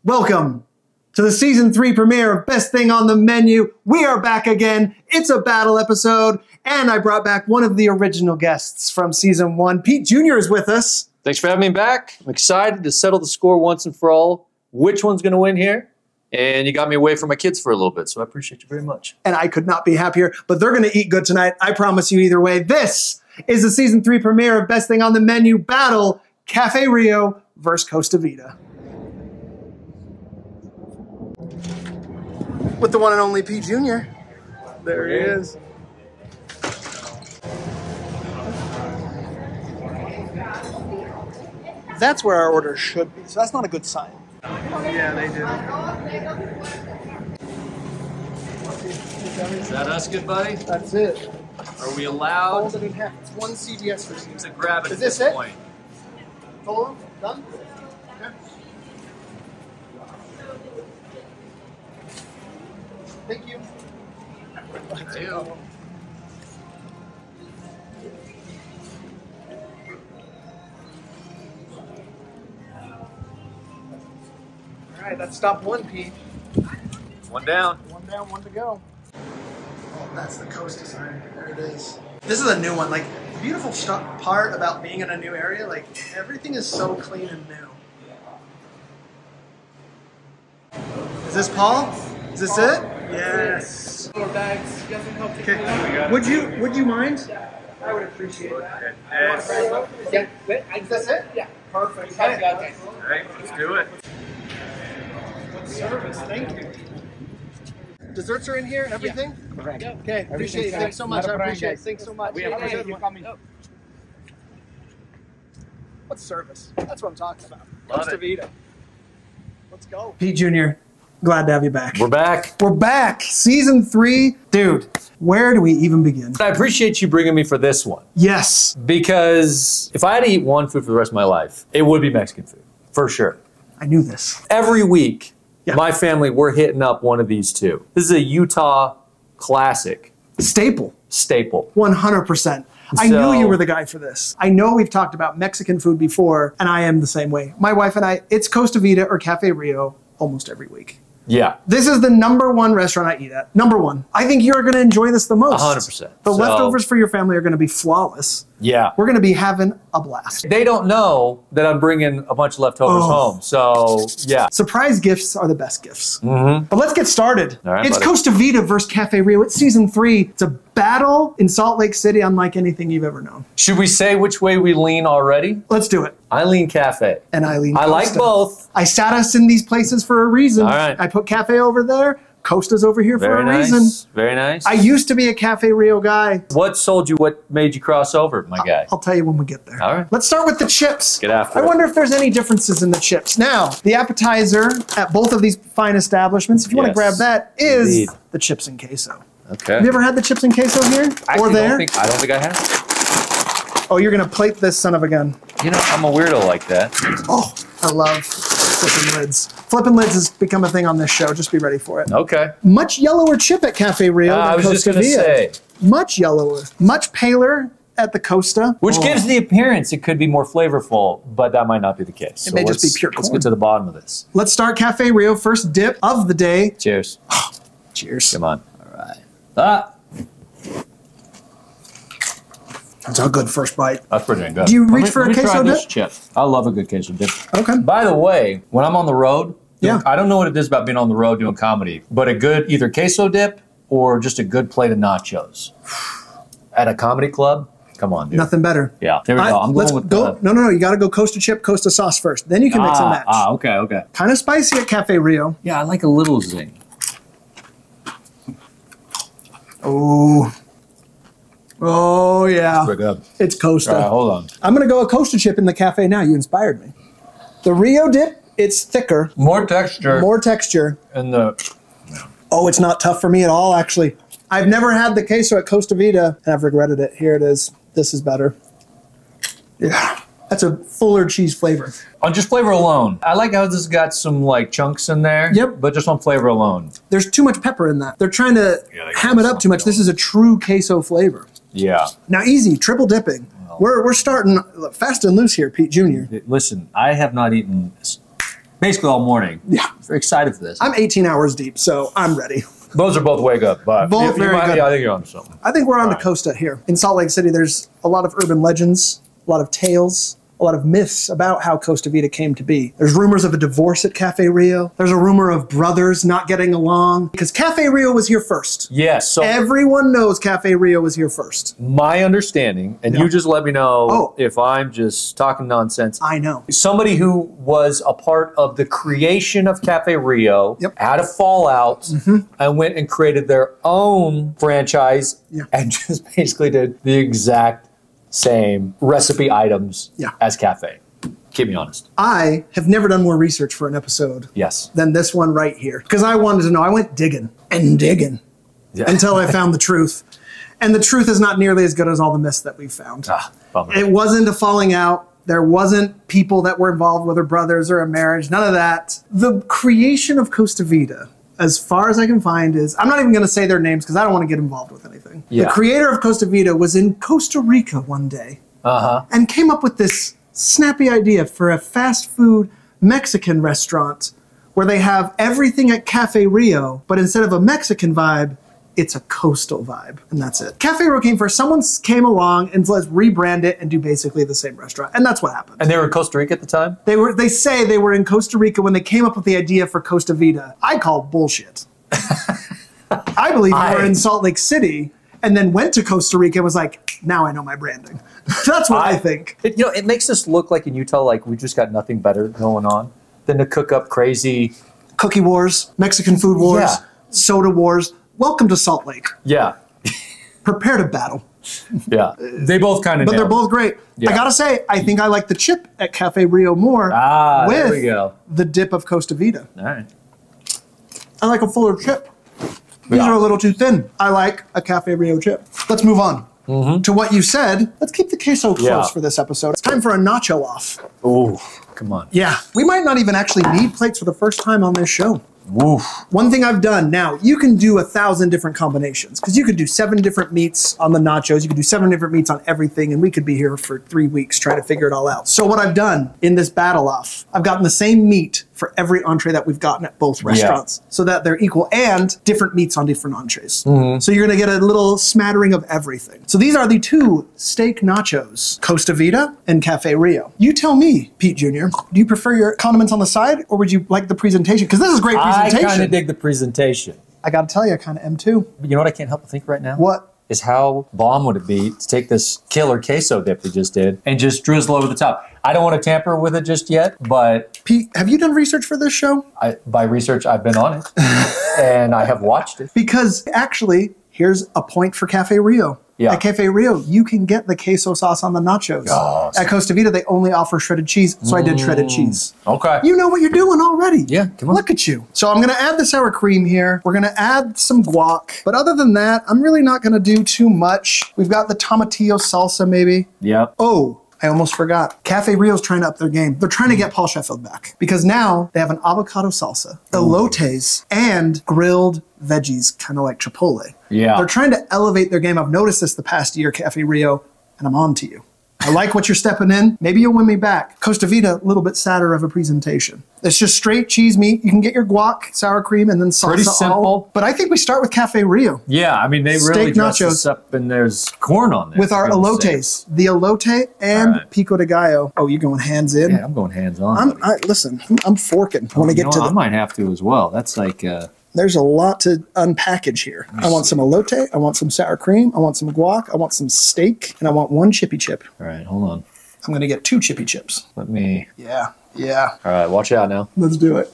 Welcome to the season 3 premiere of Best Thing on the Menu. We are back again. It's a battle episode, and I brought back one of the original guests from season 1. Pete Jr. is with us. Thanks for having me back. I'm excited to settle the score once and for all. Which one's going to win here? And you got me away from my kids for a little bit, so I appreciate you very much. And I could not be happier, but they're going to eat good tonight. I promise you either way. This is the season 3 premiere of Best Thing on the Menu battle, Cafe Rio versus Costa Vida. With the one and only Pete Jr. There he is. That's where our order should be, so that's not a good sign. Yeah, they do. Is that us, good buddy? That's it. Are we allowed Fold it in half. It's one CDS for you. to grab it Is at this it? point? Fold them? Done? Okay. Thank you. Thank you. All right, that's stop one, Pete. One down. One down, one to go. Oh, that's the Costa sign. There it is. This is a new one. Like, the beautiful part about being in a new area, like, everything is so clean and new. Is this Paul? Is this it? Yes. Okay. Would you mind? I would appreciate that. Yeah. Is this it? Yeah. Perfect. All right, let's do it. What service? Thank you. Desserts are in here, everything? Correct. Okay, appreciate it. Thanks so much. I appreciate it. Thanks so much. We appreciate you coming. What's service? That's what I'm talking about. Love Costa it. Vida. Let's go. Pete Jr., glad to have you back. We're back. We're back. Season 3. Dude, where do we even begin? I appreciate you bringing me for this one. Yes. Because if I had to eat one food for the rest of my life, it would be Mexican food, for sure. I knew this. Every week, Yeah. my family, we're hitting up one of these two. This is a Utah classic Staple. 100%. I So- knew you were the guy for this. I know we've talked about Mexican food before, and I am the same way. My wife and I, it's Costa Vida or Cafe Rio almost every week. Yeah. This is the #1 restaurant I eat at. #1. I think you're going to enjoy this the most. 100%. The So- leftovers for your family are going to be flawless. Yeah. We're going to be having a blast. They don't know that I'm bringing a bunch of leftovers home. So, yeah. Surprise gifts are the best gifts. Mm-hmm. But let's get started. All right, It's buddy. Costa Vida versus Cafe Rio. It's season 3. It's a battle in Salt Lake City unlike anything you've ever known. Should we say which way we lean already? Let's do it. I lean cafe. And Eileen I like Costa. both. I sat us in these places for a reason. All right. I put Cafe over there. Costa's over here for Very a nice. reason. Very nice. I used to be a Cafe Rio guy. What sold you? What made you cross over, my guy? I'll tell you when we get there. All right. Let's start with the chips. Get after I it. wonder if there's any differences in the chips. Now, the appetizer at both of these fine establishments, if you want to Yes. grab that, is Indeed. the chips and queso. Okay. Have you ever had the chips and queso here? Actually, or there? I don't think I have. Oh, you're going to plate this son of a gun. You know, I'm a weirdo like that. Oh, I love flipping lids. Flipping lids has become a thing on this show. Just be ready for it. Okay. Much yellower chip at Cafe Rio I than was just Costa going to Vida. say. Much yellower. Much paler at the Costa. Which Oh. gives the appearance it could be more flavorful, but that might not be the case. It may just be pure Let's corn. get to the bottom of this. Let's start Cafe Rio. First dip of the day. Cheers. Cheers. Come on. All right. Ah, That's a good first bite. that's pretty dang good. Do you reach for a Let me try queso this dip? chip. I love a good queso dip. Okay. By the way, when I'm on the road, Yeah. I don't know what it is about being on the road doing comedy, but a good either queso dip or just a good plate of nachos at a comedy club. Come on, dude. Nothing better. Yeah. There we go. I'm Let's going with go. the. No. You got to go Costa chip, Costa sauce first. Then you can mix and match. Okay. Kind of spicy at Cafe Rio. Yeah, I like a little zing. Oh yeah. Pretty good. It's Costa. All right, hold on. I'm going to go a Costa chip in the cafe now. You inspired me. The Rio dip, it's thicker, More texture. more texture. And the. Oh, it's not tough for me at all, actually. I've never had the queso at Costa Vida, and I've regretted it. Here it is. This is better. Yeah. That's a fuller cheese flavor. On just flavor alone, I like how this has got some like chunks in there. Yep. But just on flavor alone. There's too much pepper in that. They're trying to Yeah, they ham it got up too much. This is a true queso flavor. Yeah. Now, easy, triple dipping. phenomenal. We're starting fast and loose here, Pete Jr. Listen, I have not eaten basically all morning. Yeah. Very excited for this. I'm 18 hours deep, so I'm ready. Those are both wake up, but Both very good. Yeah, I think you're on something. I think we're on to Right. Costa here. In Salt Lake City, there's a lot of urban legends, a lot of tales, a lot of myths about how Costa Vida came to be. There's rumors of a divorce at Cafe Rio. There's a rumor of brothers not getting along because Cafe Rio was here first. Yes. So Everyone knows Cafe Rio was here first. my understanding, and Yeah. you just let me know Oh. if I'm just talking nonsense. I know. Somebody who was a part of the creation of Cafe Rio Yep. had a fallout and went and created their own franchise Yeah. and just basically did the exact same recipe items Yeah. as Cafe. Keep me honest. I have never done more research for an episode Yes. than this one right here because I wanted to know. I went digging and digging Yeah. until I found the truth. And the truth is not nearly as good as all the myths that we found. Bummer. It wasn't a falling out. There wasn't people that were involved with their brothers or a marriage. None of that. The creation of Costa Vida, as far as I can find, is I'm not even going to say their names because I don't want to get involved with anything. Yeah. The creator of Costa Vida was in Costa Rica one day and came up with this snappy idea for a fast food Mexican restaurant where they have everything at Cafe Rio, but instead of a Mexican vibe, it's a coastal vibe, and that's it. Cafe Rio came first. Someone came along and let's rebrand it and do basically the same restaurant, and that's what happened. And they were in Costa Rica at the time? They say they were in Costa Rica when they came up with the idea for Costa Vida. I call bullshit. I believe they were in Salt Lake City and then went to Costa Rica and was like, now I know my branding. That's what I think. It makes us look like in Utah like we just got nothing better going on than to cook up crazy. Cookie wars, Mexican food wars, Yeah. soda wars. Welcome to Salt Lake. Yeah. Prepare to battle. Yeah. They both kind of But they're both great. Yeah. I gotta say, I think I like the chip at Cafe Rio more there we with go. the dip of Costa Vida. All right. I like a fuller chip. These Yeah. are a little too thin. I like a Cafe Rio chip. Let's move on to what you said. Let's keep the queso close Yeah. for this episode. It's time for a nacho off. Ooh, come on. Yeah. We might not even actually need plates for the first time on this show. Woof. One thing I've done now, you can do 1,000 different combinations because you could do 7 different meats on the nachos. You could do 7 different meats on everything, and we could be here for 3 weeks trying to figure it all out. So what I've done in this battle off, I've gotten the same meat for every entree that we've gotten at both restaurants so that they're equal and different meats on different entrees. So you're going to get a little smattering of everything. So these are the 2 steak nachos, Costa Vida and Cafe Rio. You tell me, Pete Jr., do you prefer your condiments on the side or would you like the presentation? Because this is great I presentation. kind of dig the presentation. I got to tell you, I kind of am too. But you know what I can't help but think right now? What? Is how bomb would it be to take this killer queso dip we just did and just drizzle over the top. I don't want to tamper with it just yet, but Pete, have you done research for this show? by research, I've been on it and I have watched it. Because actually, here's a point for Cafe Rio. Yeah. At Cafe Rio, you can get the queso sauce on the nachos. Yes. At Costa Vida, they only offer shredded cheese, so I did shredded cheese. Okay. You know what you're doing already. Yeah, come on. Look at you. So I'm going to add the sour cream here. We're going to add some guac. But other than that, I'm really not going to do too much. We've got the tomatillo salsa maybe. Yep. Oh, I almost forgot. Cafe Rio's trying to up their game. They're trying to get Paul Sheffield back because now they have an avocado salsa, elotes, and grilled veggies, kind of like chipotle. Yeah. They're trying to elevate their game. I've noticed this the past year, Cafe Rio, and I'm on to you. I like what you're stepping in. Maybe you'll win me back. Costa Vida, a little bit sadder of a presentation. It's just straight cheese meat. You can get your guac, sour cream, and then salsa. Pretty simple. But I think we start with Cafe Rio. Yeah, I mean, they really Steak dress nachos. this up and there's corn on there. With our for goodness elotes, sake. the elote and All right. pico de gallo. Oh, you're going hands in? Yeah, I'm going hands on. Listen, I'm forking. I want to You get know to what? I the. might have to as well. That's like, There's a lot to unpackage here. I want some elote. I want some sour cream. I want some guac. I want some steak, and I want 1 chippy chip. all right, hold on. I'm gonna get 2 chippy chips. Let me, Yeah. all right, watch out now. Let's do it.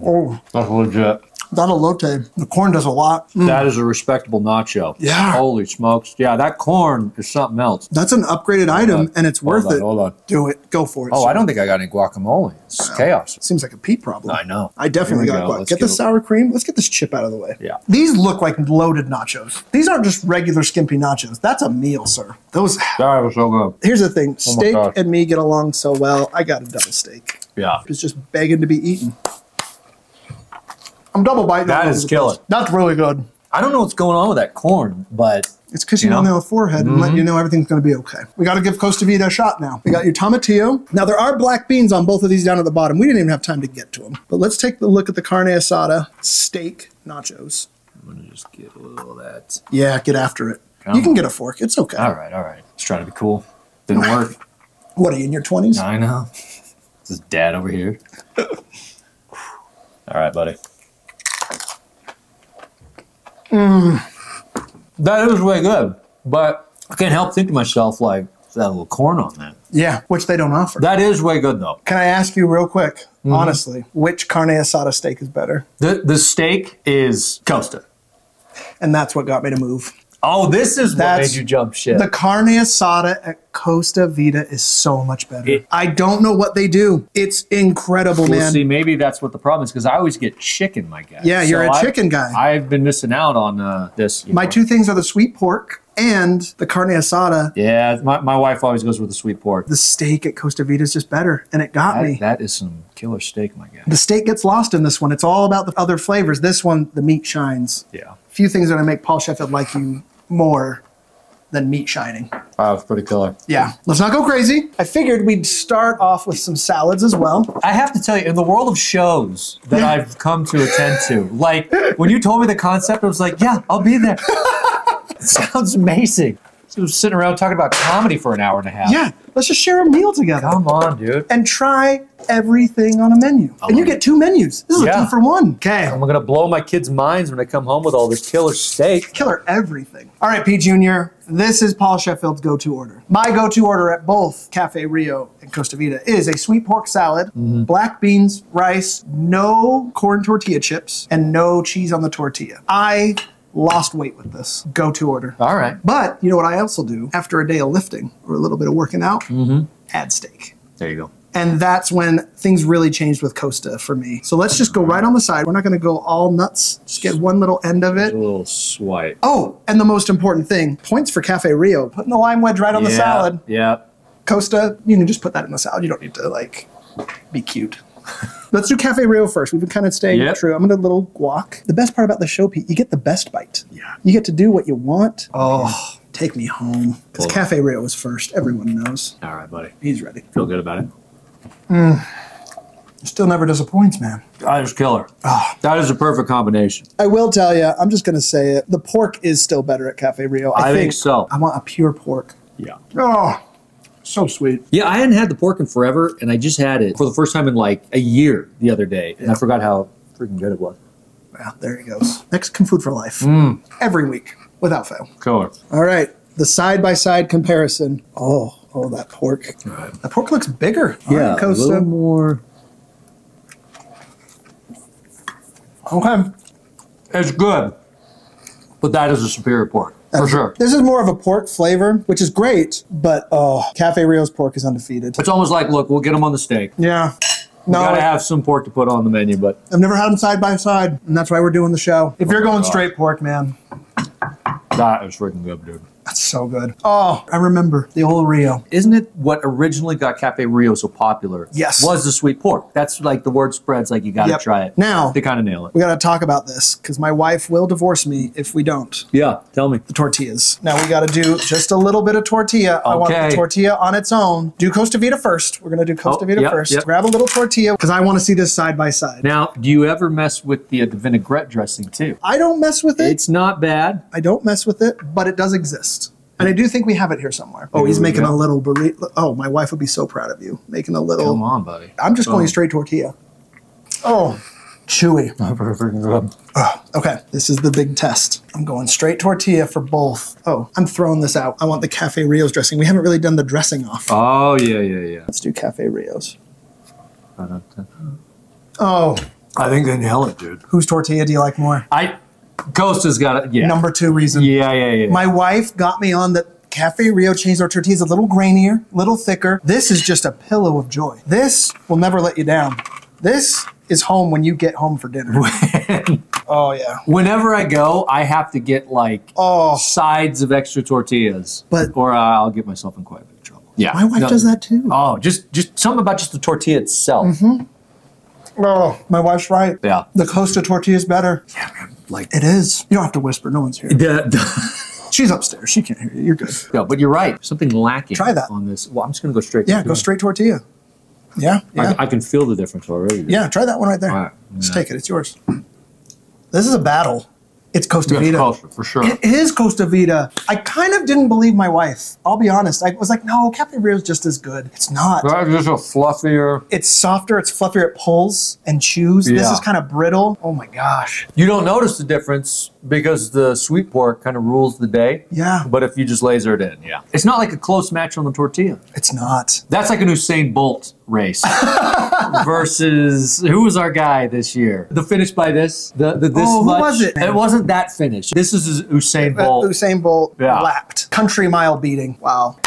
Oh, That's legit. that elote. The corn does a lot. That is a respectable nacho. Yeah. Holy smokes. Yeah, that corn is something else. That's an upgraded item, and it's worth it. Hold on. Do it. Go for it. Oh, sir. I don't think I got any guacamole. It's chaos. Seems like a Pete problem. I know. I definitely Here we got go. guac. Let's Get the get a- sour cream. Let's get this chip out of the way. Yeah. These look like loaded nachos. These aren't just regular skimpy nachos. That's a meal, sir. Those. That was so good. Here's the thing. Oh my Steak gosh. and me get along so well. I got a double steak. Yeah. It's just begging to be eaten. I'm double biting. That all is over the killer. place. That's really good. I don't know what's going on with that corn, but It's kissing you on the forehead and letting you know everything's going to be okay. We got to give Costa Vida a shot now. We got your tomatillo. Now, there are black beans on both of these down at the bottom. We didn't even have time to get to them. But let's take a look at the carne asada steak nachos. I'm going to just get a little of that. Yeah, get after it. You can get a fork. It's okay. All right. Just trying to be cool. Didn't work. What, are you in your 20s? I know. This is Dad over here. All right, buddy. That is really good, but I can't help think to myself, like, is that a little corn on that? Yeah, which they don't offer. That is way good, though. Can I ask you real quick, honestly, which carne asada steak is better? The steak is Costa. And that's what got me to move. Oh, this is what made you jump ship. The carne asada at Costa Vida is so much better. I don't know what they do. It's incredible, man. See, maybe that's what the problem is, because I always get chicken, my guy. Yeah, you're a chicken guy. I've been missing out on this. My two things are the sweet pork and the carne asada. Yeah, my wife always goes with the sweet pork. The steak at Costa Vida is just better, and it got me. That is some killer steak, my guy. The steak gets lost in this one. It's all about the other flavors. This one, the meat shines. Yeah. Few things are going to make Paul Sheffield like you more than meat shining. Wow, it's pretty killer. Yeah. Let's not go crazy. I figured we'd start off with some salads as well. I have to tell you, in the world of shows that I've come to attend to, like, when you told me the concept, I was like, yeah, I'll be there. It sounds amazing. So we're sitting around talking about comedy for an hour and a half. Yeah. Let's just share a meal together. Come on, dude. And try everything on a menu. And you get 2 menus. This is a 2-for-1. Okay. I'm going to blow my kids' minds when I come home with all this killer steak. Killer everything. All right, Pete Jr., this is Paul Sheffield's go-to order. My go-to order at both Cafe Rio and Costa Vida is a sweet pork salad, black beans, rice, no corn tortilla chips, and no cheese on the tortilla. I lost weight with this go-to order. All right. But you know what I also do after a day of lifting or a little bit of working out? Add steak. There you go. And that's when things really changed with Costa for me. So let's just go right on the side. We're not going to go all nuts. Just get one little end of it. A little swipe. Oh, and the most important thing, points for Cafe Rio. Putting the lime wedge right on the salad. Yeah. Costa, you can just put that in the salad. You don't need to, like, be cute. Let's do Cafe Rio first. We've been kind of staying true. I'm going to do a little guac. The best part about the show, Pete, you get the best bite. Yeah. You get to do what you want. Oh, take me home. Because Cafe Rio was first. Everyone knows. All right, buddy. He's ready. Feel good about it? Still never disappoints, man. That is killer. Oh. That is a perfect combination. I will tell you, I'm just going to say it. The pork is still better at Cafe Rio. I think so. I want a pure pork. Yeah. Oh, so sweet. Yeah, I hadn't had the pork in forever, and I just had it for the first time in like a year the other day, and I forgot how freaking good it was. Well, there he goes. Mexican food for life. Every week, without fail. Killer. All right, the side-by-side comparison. Oh, that pork. Right. That pork looks bigger. Yeah, a little more. Okay. It's good, but that is a superior pork. For sure. This is more of a pork flavor, which is great, but Cafe Rio's pork is undefeated. It's almost like, look, we'll get them on the steak. Yeah. No, we gotta have some pork to put on the menu, but I've never had them side by side, and that's why we're doing the show. If you're going straight pork, man, that is freaking good, dude. that's so good. Oh, I remember the old Rio. Isn't it what originally got Cafe Rio so popular? Yes. Was the sweet pork. That's like the word spreads like you gotta try it. Now, they kind of nail it. We gotta talk about this, because my wife will divorce me if we don't. Yeah, tell me. The tortillas. Now we gotta do just a little bit of tortilla. I want the tortilla on its own. Do Costa Vida first. We're gonna do Costa Vida first. Grab a little tortilla, because I want to see this side by side. Now, do you ever mess with the vinaigrette dressing too? I don't mess with it. It's not bad. I don't mess with it, but it does exist. And I do think we have it here somewhere. Oh, he's making a little burrito. Oh, my wife would be so proud of you. Making a little. Come on, buddy. I'm just going straight tortilla. Oh, chewy. Oh, okay, this is the big test. I'm going straight tortilla for both. Oh, I'm throwing this out. I want the Cafe Rio's dressing. We haven't really done the dressing off. Oh, yeah. Let's do Cafe Rio's. Oh. I think they nail it, dude. Whose tortilla do you like more? Costa's got it, Number 2 reason. Yeah. My wife got me on the Cafe Rio changed our tortillas a little grainier, a little thicker. This is just a pillow of joy. This will never let you down. This is home when you get home for dinner. Oh, yeah. Whenever I go, I have to get like sides of extra tortillas, or I'll get myself in quite a bit of trouble. Yeah. My wife does that too. Oh, just something about just the tortilla itself. Oh, my wife's right. Yeah. The Costa tortilla is better. Yeah, man. Like It is. You don't have to whisper. No one's here. She's upstairs. She can't hear you. You're good. No, but you're right. Something lacking. Try that. On this. Well, I'm just going to go straight. Yeah, go straight tortilla. Yeah, yeah. I can feel the difference already. Yeah, try that one right there. All right. Just Yeah. take it. It's yours. This is a battle. It's Costa Yes, Vida. Costa, for sure. It is Costa Vida. I kind of didn't believe my wife. I'll be honest. I was like, no, Cafe Rio is just as good. It's not. That's just a fluffier. It's softer. It's fluffier. It pulls and chews. This Yeah. is kind of brittle. Oh my gosh. You don't notice the difference because the sweet pork kind of rules the day. Yeah. But if you just laser it in, yeah. It's not like a close match on the tortilla. It's not. That's like an Usain Bolt race versus who was our guy this year? The finish by this, the this Oh, who much. was it? It wasn't that finish. This is Usain Bolt. Usain Bolt Yeah. lapped. Country mile beating. Wow.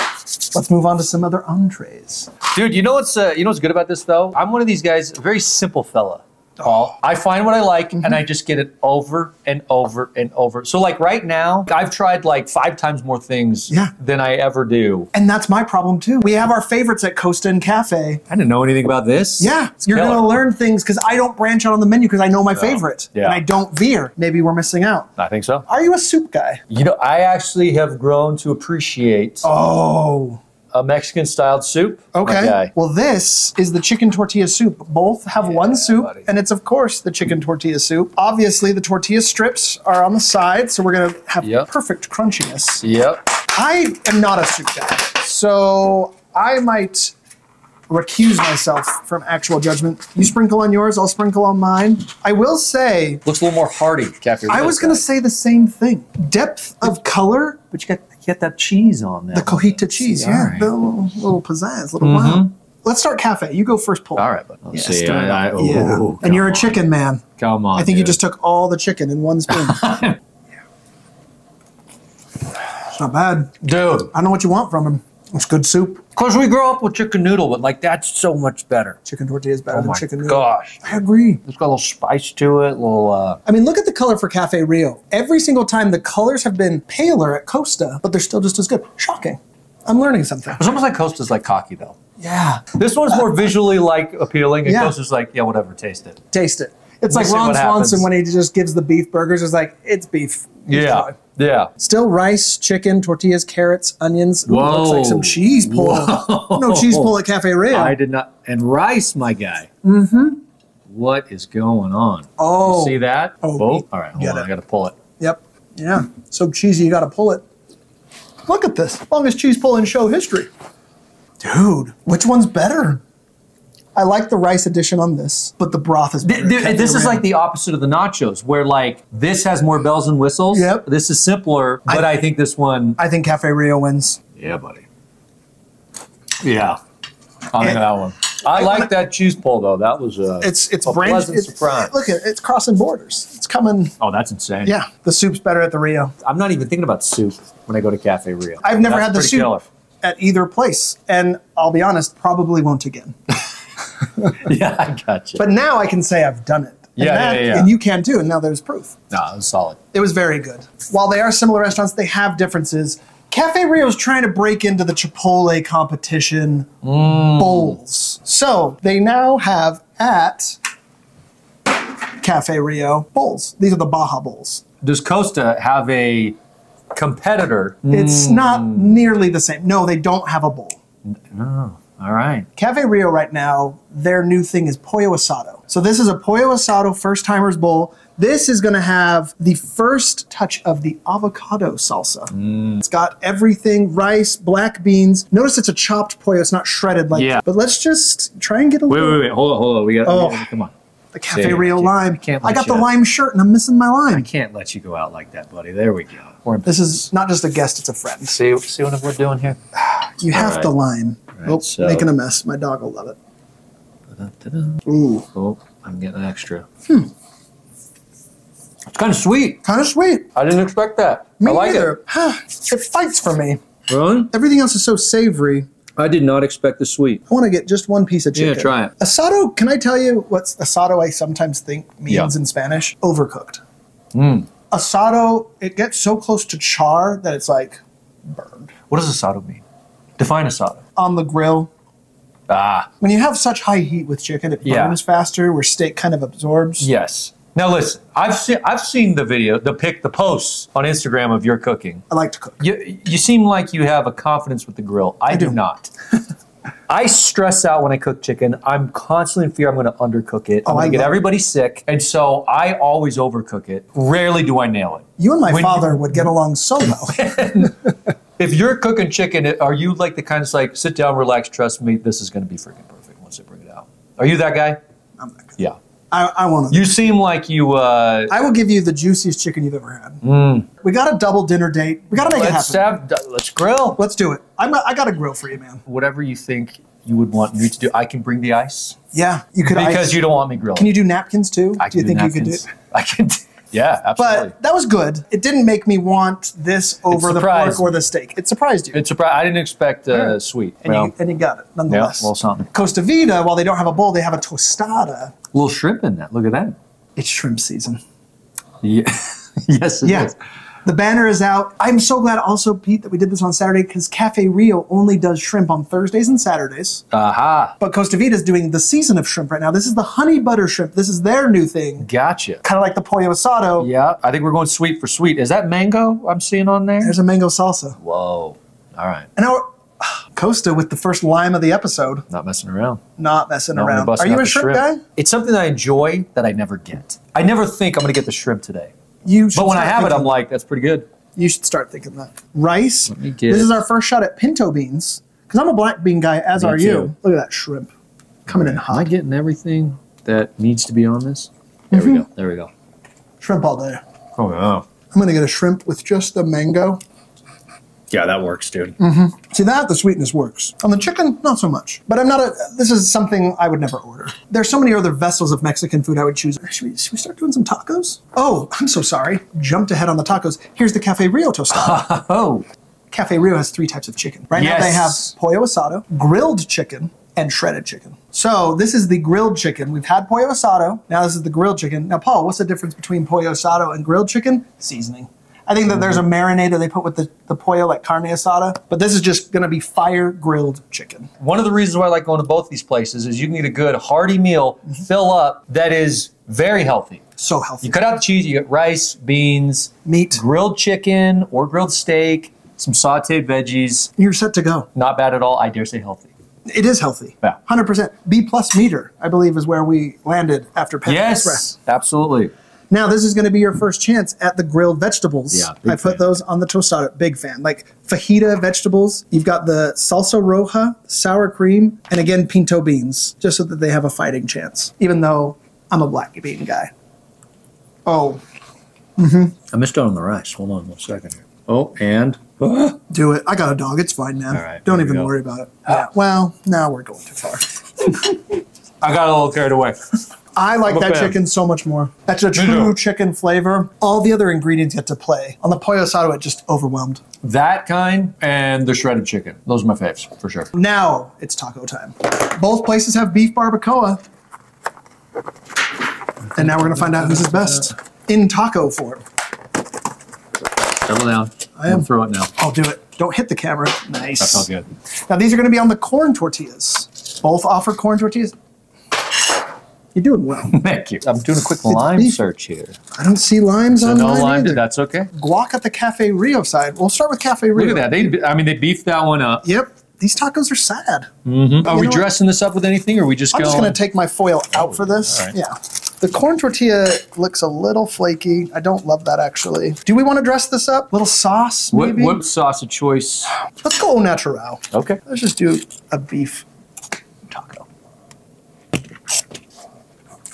Let's move on to some other entrees. Dude, you know what's good about this though? I'm one of these guys, a very simple fella. Paul. I find what I like and I just get it over and over and over. So like right now, I've tried like 5 times more things than I ever do. And that's my problem too. We have our favorites at Costa and Cafe. I didn't know anything about this. Yeah, you're killer. going to learn things because I don't branch out on the menu because I know my favorite. Yeah. And I don't veer. Maybe we're missing out. I think so. Are you a soup guy? You know, I actually have grown to appreciate Oh. a Mexican-styled soup. My Okay. guy. Well, this is the chicken tortilla soup. Both have one soup, buddy. and it's, of course, the chicken tortilla soup. Obviously, the tortilla strips are on the side, so we're going to have perfect crunchiness. Yep. I am not a soup guy, so I might recuse myself from actual judgment. You sprinkle on yours, I'll sprinkle on mine. I will say, Looks a little more hearty, Cafe Rio. I was going to say the same thing. Depth of color, But you get that cheese on there. the cojita cheese, All yeah. right. The little pizzazz, little wow. Let's start cafe. You go first, Paul. All right, but let's see. start I, it. oh, Yeah. come And you're a on. chicken man. Come on. I think you dude. just took all the chicken in one spoon. It's not bad. Dude. I don't know what you want from him. It's good soup. Because we grew up with chicken noodle, but like that's so much better. Chicken tortilla is better Oh than my chicken noodle. gosh. I agree. It's got a little spice to it, I mean, look at the color for Cafe Rio. Every single time the colors have been paler at Costa, but they're still just as good. Shocking. I'm learning something. It's almost like Costa's like cocky though. Yeah. This one's more visually like appealing, and Yeah. Costa's like, yeah, whatever, taste it. Taste it. It's We'll like see Ron what Swanson happens. when he just gives the beef burgers. It's like, it's beef. Yeah. Yeah. Still rice, chicken, tortillas, carrots, onions. Ooh, Whoa. looks like some cheese pull. Whoa. No cheese pull at Cafe Rio. I did not. And rice, my guy. Mm-hmm. What is going on? Oh. You see that? Oh, all right. Hold get on. it. I got to pull it. Yep. Yeah. So cheesy, you got to pull it. Look at this. Longest cheese pull in show history. Dude, which one's better? I like the rice addition on this, but the broth is better. This is like the opposite of the nachos, where like this has more bells and whistles. Yep. This is simpler, but I think this one. I think Cafe Rio wins. Yeah, buddy. Yeah. I think that one. I like that cheese pull though. That was It's a brand. pleasant surprise. Look at it. It's crossing borders. It's coming. Oh, that's insane. Yeah. The soup's better at the Rio. I'm not even thinking about soup when I go to Cafe Rio. I've never That's had the pretty soup killer. at either place, and I'll be honest, probably won't again. Yeah, I got you. But now I can say I've done it. And Yeah, yeah. And you can too, and now there's proof. No, it was solid. It was very good. While they are similar restaurants, they have differences. Cafe Rio is trying to break into the Chipotle competition bowls. So they now have at Cafe Rio bowls. These are the Baja bowls. Does Costa have a competitor? It's not nearly the same. No, they don't have a bowl. Oh, all right. Cafe Rio right now, their new thing is pollo asado. So this is a pollo asado first timers bowl. This is going to have the first touch of the avocado salsa. It's got everything, rice, black beans. Notice it's a chopped pollo. It's not shredded like Yeah. But let's just try and get a little. Wait. Hold on. We got. Oh. Come on. The Cafe See, Rio lime. can't I let got the you- lime shirt and I'm missing my I lime. can't let you go out like that, buddy. There we go. This is not just a guest, it's a friend. See what we're doing here? You have right. the lime. Right, Oh, so- making a mess. My dog will love it. Da-da-da-da. Ooh, Oh, I'm getting an extra. It's kind of sweet. kind of sweet. I didn't expect that. Me I like neither. It fights for me. it. Really? Everything else is so savory. I did not expect the sweet. I want to get just one piece of chicken. Yeah, try it. Asado, can I tell you what asado I sometimes think means in Spanish? Overcooked. Asado, it gets so close to char that it's like burned. What does asado mean? Define asado. On the grill, Ah, when you have such high heat with chicken, it Yeah. burns faster, where steak kind of absorbs. yes. Now listen, I've seen the video, the posts on Instagram of your cooking. I like to cook. You seem like you have a confidence with the grill. I do not. I stress out when I cook chicken. I'm constantly in fear I'm going to undercook it. I'm going to get everybody sick. And so I always overcook it. Rarely do I nail it. You and my father would get along so well. If you're cooking chicken, are you like the kind of like, sit down, relax, trust me, this is going to be freaking perfect once I bring it out? Are you that guy? I'm that guy. Yeah. I want to. You seem like you... I will give you the juiciest chicken you've ever had. We got a double dinner date. We got to make it happen. Let's grill. Let's do it. I got a grill for you, man. Whatever you think you would want me to do, I can bring the ice. Yeah, you could Because you don't want me grilling. Can you do napkins too? Do you think you could do it? I can. Yeah, absolutely. But that was good. It didn't make me want this over the pork or the steak. It surprised you. It surprised. I didn't expect sweet. And you got it, nonetheless. Yeah, well, something. Costa Vida, while they don't have a bowl, they have a tostada. A little shrimp in that. Look at that. It's shrimp season. Yeah. Yes, it is. The banner is out. I'm so glad also, Pete, that we did this on Saturday because Cafe Rio only does shrimp on Thursdays and Saturdays. Aha. But Costa Vida is doing the season of shrimp right now. This is the honey butter shrimp. This is their new thing. Gotcha. Kind of like the pollo asado. Yeah, I think we're going sweet for sweet. Is that mango I'm seeing on there? There's a mango salsa. Whoa. All right. And now, Costa with the first lime of the episode. Not messing around. Not messing around. Are you a shrimp guy? It's something I enjoy that I never get. I never think I'm going to get the shrimp today. But when I have it, I'm like, that's pretty good. You should start thinking that. Rice. Let me get This is our first shot at pinto beans. Because I'm a black bean guy, as are you. Look at that shrimp. Coming in hot. Am I getting everything that needs to be on this? There we go. There we go. Shrimp all day. Oh, yeah. I'm going to get a shrimp with just the mango. Yeah, that works, dude. See that? The sweetness works. On the chicken, not so much. But I'm not this is something I would never order. There's so many other vessels of Mexican food I would choose. Should we start doing some tacos? Oh, I'm so sorry. Jumped ahead on the tacos. Here's the Cafe Rio tostada. Oh. Cafe Rio has 3 types of chicken. Right now they have pollo asado, grilled chicken, and shredded chicken. So this is the grilled chicken. We've had pollo asado. Now this is the grilled chicken. Now, Paul, what's the difference between pollo asado and grilled chicken? Seasoning. I think that there's a marinade they put with the pollo, like carne asada, but this is just gonna be fire grilled chicken. One of the reasons why I like going to both these places is you can get a good hearty meal, fill up, that is very healthy. So healthy. You cut out the cheese, you get rice, beans, meat, grilled chicken or grilled steak, some sauteed veggies. You're set to go. Not bad at all, I dare say healthy. It is healthy. Yeah. 100%. B+ meter, I believe, is where we landed after Panda Express. Absolutely. Now, this is going to be your first chance at the grilled vegetables. Yeah, I put those on the tostada. Big fan. Like fajita vegetables. You've got the salsa roja, sour cream, and again, pinto beans, just so that they have a fighting chance, even though I'm a black bean guy. Oh. I missed out on the rice. Hold on 1 second here. Oh, and? Do it. I got a dog. It's fine, man. All right, Don't even worry about it. Yeah. Well, now we're going too far. I got a little carried away. I like that chicken so much more. That's a true chicken flavor. All the other ingredients get to play. On the pollo asado, it just overwhelmed. That kind and the shredded chicken. Those are my faves, for sure. Now it's taco time. Both places have beef barbacoa. And now we're gonna find out whose is best. In taco form. Settle down. I am. Throw it now. I'll do it. Don't hit the camera. Nice. That felt good. Now these are gonna be on the corn tortillas. Both offer corn tortillas. You're doing well. Thank you. I'm doing a quick lime search here. I don't see limes on mine either. That's okay. Guac at the Cafe Rio side. We'll start with Cafe Rio. Look at that. They beefed that one up. Yep. These tacos are sad. Are we dressing this up with anything, or are we just going? I'm just going to take my foil out for this. Right. Yeah. The corn tortilla looks a little flaky. I don't love that, actually. Do we want to dress this up? Little sauce, maybe? What sauce of choice? Let's go au natural. Okay. Let's just do a beef taco.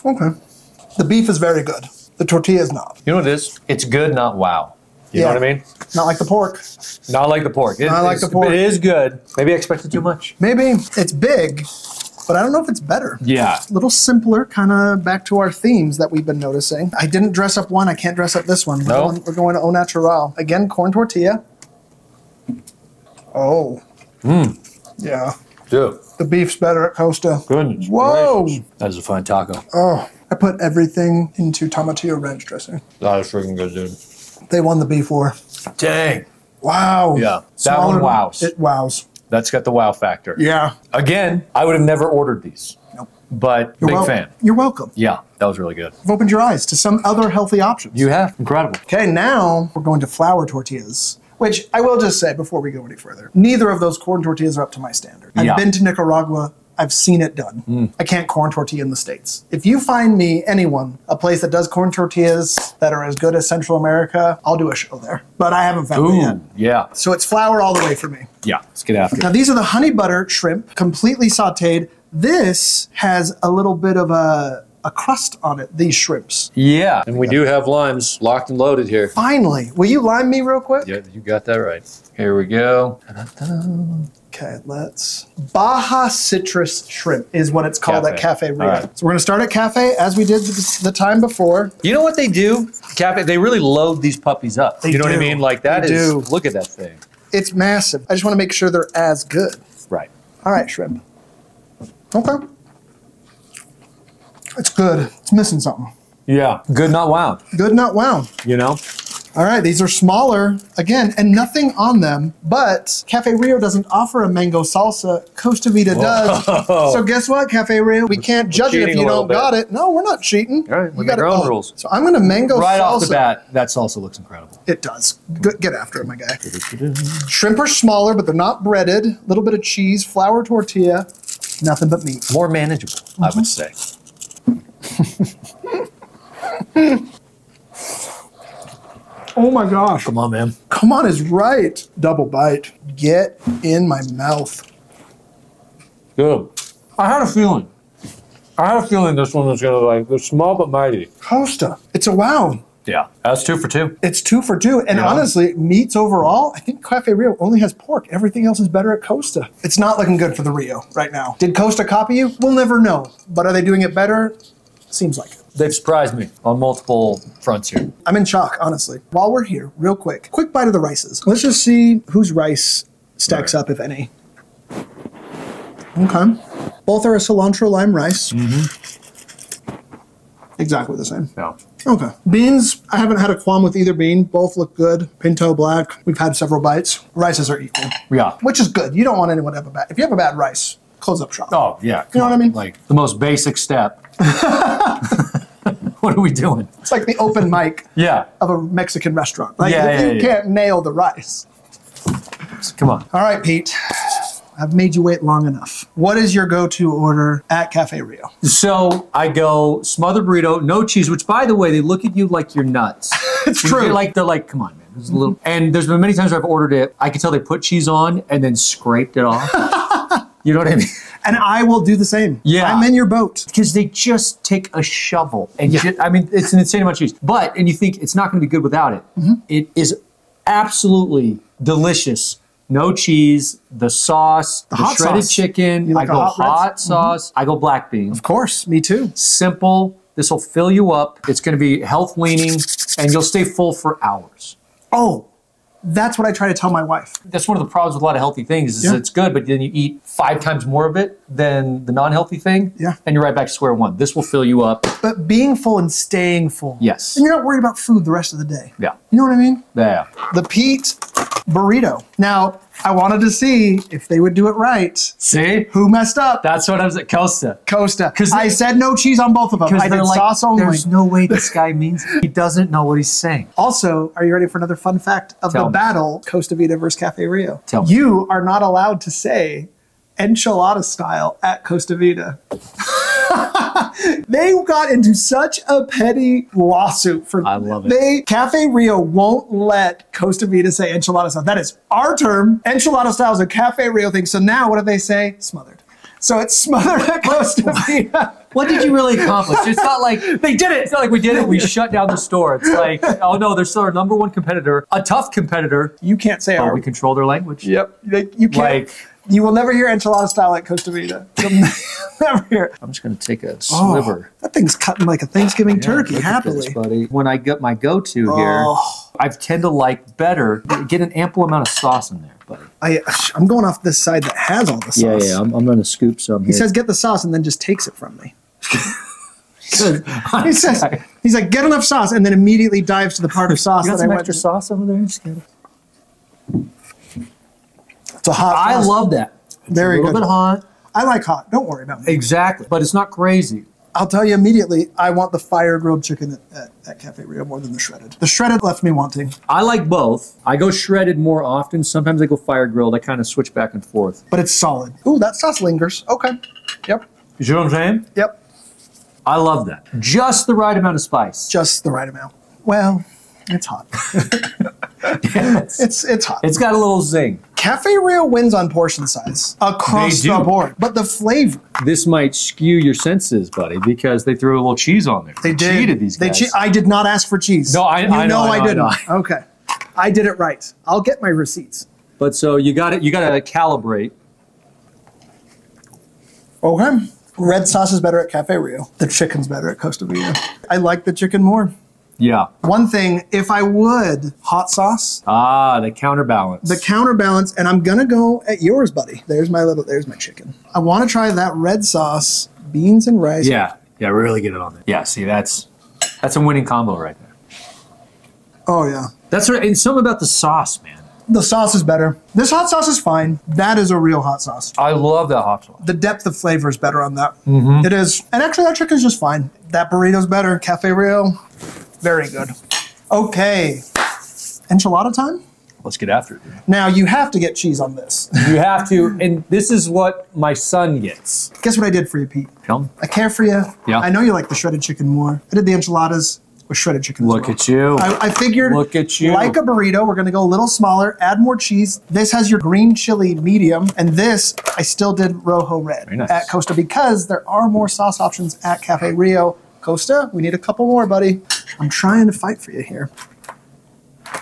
Okay. The beef is very good. The tortilla is not. You know what it is? It's good, not wow. You know what I mean? Not like the pork. Not like the pork. Not like the pork. It is good. Maybe I expected too much. Maybe. It's big, but I don't know if it's better. Yeah. A little simpler, kind of back to our themes that we've been noticing. I didn't dress up one. I can't dress up this one. We're going to au natural. Again, corn tortilla. Oh. Yeah. Dude. The beef's better at Costa. Goodness. Whoa. Gracious. That is a fine taco. Oh. I put everything into tomatillo ranch dressing. That is freaking good, dude. They won the beef war. Dang. Wow. Yeah. That one wows. It wows. That's got the wow factor. Yeah. Again, I would have never ordered these. Nope. but big fan. You're welcome. Yeah, that was really good. You've opened your eyes to some other healthy options. You have. Incredible. Okay, now we're going to flour tortillas, which I will just say before we go any further, neither of those corn tortillas are up to my standard. I've been to Nicaragua. I've seen it done. I can't corn tortilla in the States. If you find me, anyone, a place that does corn tortillas that are as good as Central America, I'll do a show there. But I haven't found it yet. Yeah. So it's flour all the way for me. Yeah, let's get after Now it. these are the honey butter shrimp, completely sauteed. This has a little bit of a crust on it, these shrimps. Yeah, and we do have limes locked and loaded here. Finally. Will you lime me real quick? Yeah, you got that right. Here we go. Okay, let's... Baja citrus shrimp is what it's called at Cafe Rio. Right. So we're gonna start at Cafe as we did the time before. You know what they do? Cafe, they really load these puppies up. You know what I mean? Like that look at that thing. It's massive. I just wanna make sure they're as good. Right. All right, shrimp. Okay. It's good. It's missing something. Yeah. Good, not wound. Good, not wound. You know? All right, these are smaller, again, and nothing on them, but Cafe Rio doesn't offer a mango salsa. Costa Vida does. So guess what, Cafe Rio? We can't judge it if you don't got it. No, we're not cheating. All right, we You got got our it. own rules. So I'm going to mango salsa. Right off the bat, that salsa looks incredible. It does. Get after it, my guy. Shrimp are smaller, but they're not breaded. A little bit of cheese, flour tortilla, nothing but meat. More manageable, I would say. Oh my gosh. Come on, man. Come on is right. Double bite. Get in my mouth. Good. I had a feeling. This one was gonna they're small but mighty. Costa. It's a wow. Yeah, that's 2 for 2. It's 2 for 2. And honestly, meats overall, I think Cafe Rio only has pork. Everything else is better at Costa. It's not looking good for the Rio right now. Did Costa copy you? We'll never know. But are they doing it better? Seems like it. They've surprised me on multiple fronts here. I'm in shock, honestly. While we're here, real quick bite of the rices. Let's just see whose rice stacks up, if any. Okay. Both are a cilantro lime rice. Exactly the same. Yeah. Okay. Beans, I haven't had a qualm with either bean. Both look good. Pinto, black. We've had several bites. Rices are equal. Yeah. Which is good. You don't want anyone to have a bad... If you have a bad rice, close up shop. Oh, yeah. You know what I mean? Like the most basic step. What are we doing? It's like the open mic of a Mexican restaurant. Like, you can't nail the rice. Come on. All right, Pete. I've made you wait long enough. What is your go-to order at Cafe Rio? So I go smothered burrito, no cheese, which by the way, they look at you like you're nuts. It's true. They're like, come on, man. There's a little, and there's been many times I've ordered it. I can tell they put cheese on and then scraped it off. You know what I mean? And I will do the same. Yeah. I'm in your boat. Because they just take a shovel. And I mean, it's an insane amount of cheese. But, and you think it's not going to be good without it. It is absolutely delicious. No cheese, the sauce, the hot shredded sauce. chicken. You like I go a hot sauce. I go black beans. Of course, me too. Simple. This will fill you up. It's going to be health leaning, and you'll stay full for hours. Oh, that's what I try to tell my wife. That's one of the problems with a lot of healthy things is it's good, but then you eat 5 times more of it than the non-healthy thing, and you're right back to square one. This will fill you up. But being full and staying full. Yes. And you're not worried about food the rest of the day. Yeah. You know what I mean? Yeah. The Pete burrito. Now, I wanted to see if they would do it right. See? Who messed up? That's what I was at Costa. Costa. I said no cheese on both of them. I did like, sauce only. There's no way this guy means it. He doesn't know what he's saying. Also, are you ready for another fun fact of the battle, Costa Vida versus Cafe Rio? Tell me. You are not allowed to say enchilada style at Costa Vida. They got into such a petty lawsuit for I love it. Cafe Rio won't let Costa Vida say enchilada style. That is our term. Enchilada style is a Cafe Rio thing. So now what do they say? Smothered. So it's smothered at Costa Vida. What did you really accomplish? It's not like they did it. It's not like we did it. We shut down the store. It's like, oh no, they're still our number one competitor, a tough competitor. You can't say we control their language. Yep. You can't. You will never hear enchilada style at Costa Vida. You'll never hear it. I'm just going to take a sliver. That thing's cutting like a Thanksgiving turkey, happily. This, buddy. When I get my go-to here, I tend to like better, get an ample amount of sauce in there, buddy. I'm going off this side that has all the sauce. Yeah, I'm going to scoop some. He says, get the sauce, and then just takes it from me. He's like, get enough sauce, and then immediately dives to the part of sauce you got that some I extra sauce over there? Just get it. It's a hot sauce. I love that. It's Very a little good. bit hot. I like hot. Don't worry about me. Exactly. But it's not crazy. I'll tell you immediately, I want the fire grilled chicken at Cafe Rio more than the shredded. The shredded left me wanting. I like both. I go shredded more often. Sometimes I go fire grilled. I kind of switch back and forth. But it's solid. Ooh, that sauce lingers. Okay. Yep. You see what I'm saying? Yep. I love that. Just the right amount of spice. Just the right amount. Well, it's hot. Yes. It's hot. It's got a little zing. Cafe Rio wins on portion size across They do. the board. But the flavor. This might skew your senses, buddy, because they threw a little cheese on there. They did. Cheated these guys. I did not ask for cheese. No, I know, I didn't. know. Okay. I did it right. I'll get my receipts. But so you got to calibrate. Okay. Red sauce is better at Cafe Rio. The chicken's better at Costa Vida. I like the chicken more. Yeah. One thing, if I would, hot sauce. Ah, the counterbalance. The counterbalance, and I'm gonna go at yours, buddy. There's my chicken. I wanna try that red sauce, beans and rice. Yeah, really get it on there. Yeah, see, that's a winning combo right there. Oh yeah. That's right, and something about the sauce, man. The sauce is better. This hot sauce is fine. That is a real hot sauce. I love that hot sauce. The depth of flavor is better on that. Mm-hmm. It is. And actually, that chicken's just fine. That burrito's better. Cafe Rio, very good. Okay. Enchilada time? Let's get after it, dude. Now, you have to get cheese on this. You have to, and this is what my son gets. Guess what I did for you, Pete? Tell him. I care for you. Yeah. I know you like the shredded chicken more. I did the enchiladas with shredded chicken. Look at you. I figured, Look at you. like a burrito, we're going to go a little smaller, add more cheese. This has your green chili medium, and this, I still did Rojo Red Very nice. at Costa because there are more sauce options at Cafe Rio. Costa, we need a couple more, buddy. I'm trying to fight for you here.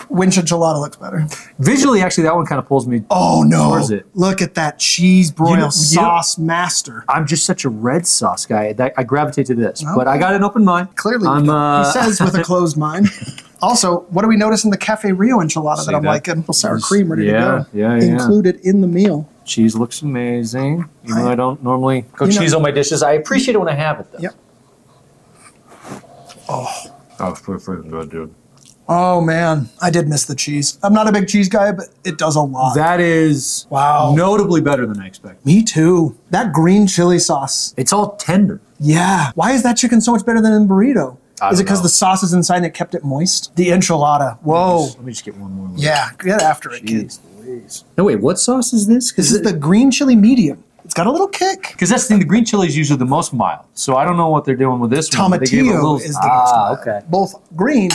Winch enchilada looks better. Visually, actually, that one kind of pulls me. Oh, no. Towards it. Look at that cheese broil You know- sauce master. I'm just such a red sauce guy that I gravitate to this, but Okay. I got an open mind. Clearly, I'm, he says with a closed mind. Also, what do we notice in the Cafe Rio enchilada See that I'm that? liking? Little sour cream ready to go. Yeah. Included in the meal. Cheese looks amazing. Even though I don't normally go You know- cheese on my dishes, I appreciate it when I have it, though. Yep. Oh. Oh, it's pretty freaking good, dude. Oh, man. I did miss the cheese. I'm not a big cheese guy, but it does a lot. That is Wow. notably better than I expected. Me too. That green chili sauce. It's all tender. Yeah. Why is that chicken so much better than in burrito? I Is it don't because know. the sauce is inside and it kept it moist? The enchilada. Whoa. Let me just get one more. Yeah. Get after it, kid. Jeez Louise. No, wait, what sauce is this? This is the green chili medium. It's got a little kick. Because that's the thing, the green chili is usually the most mild. So I don't know what they're doing with this one. but they gave it a Tomatillo little- is the most mild. okay. Both green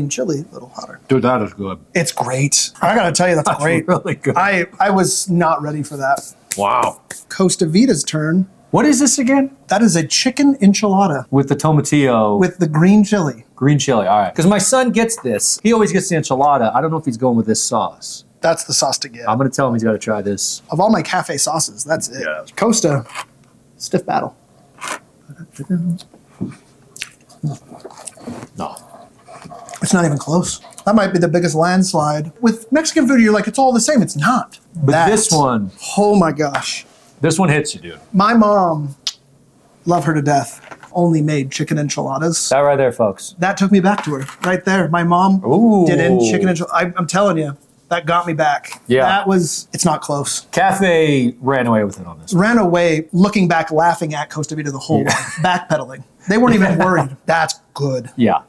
chili, a little hotter. Dude, that is good. It's great. I gotta tell you, that's great. Really good. I was not ready for that. Wow. Costa Vida's turn. What is this again? That is a chicken enchilada With the tomatillo. with the green chili. green chili. All right. Because my son gets this. He always gets the enchilada. I don't know if he's going with this sauce. That's the sauce to get. I'm going to tell him he's got to try this. Of all my cafe sauces, that's it. Yeah. Costa, stiff battle. No. It's not even close. That might be the biggest landslide. With Mexican food, you're like, it's all the same. It's not. But this one Oh my gosh. hits you, dude. My mom, love her to death, only made chicken enchiladas. That right there, folks. That took me back to her. Right there. My mom Ooh. did in chicken enchiladas. I'm telling you, that got me back. Yeah. It's not close. Cafe ran away with it on this. Ran away, looking back, laughing at Costa Vida the whole way, backpedaling. They weren't even worried. That's good. Yeah.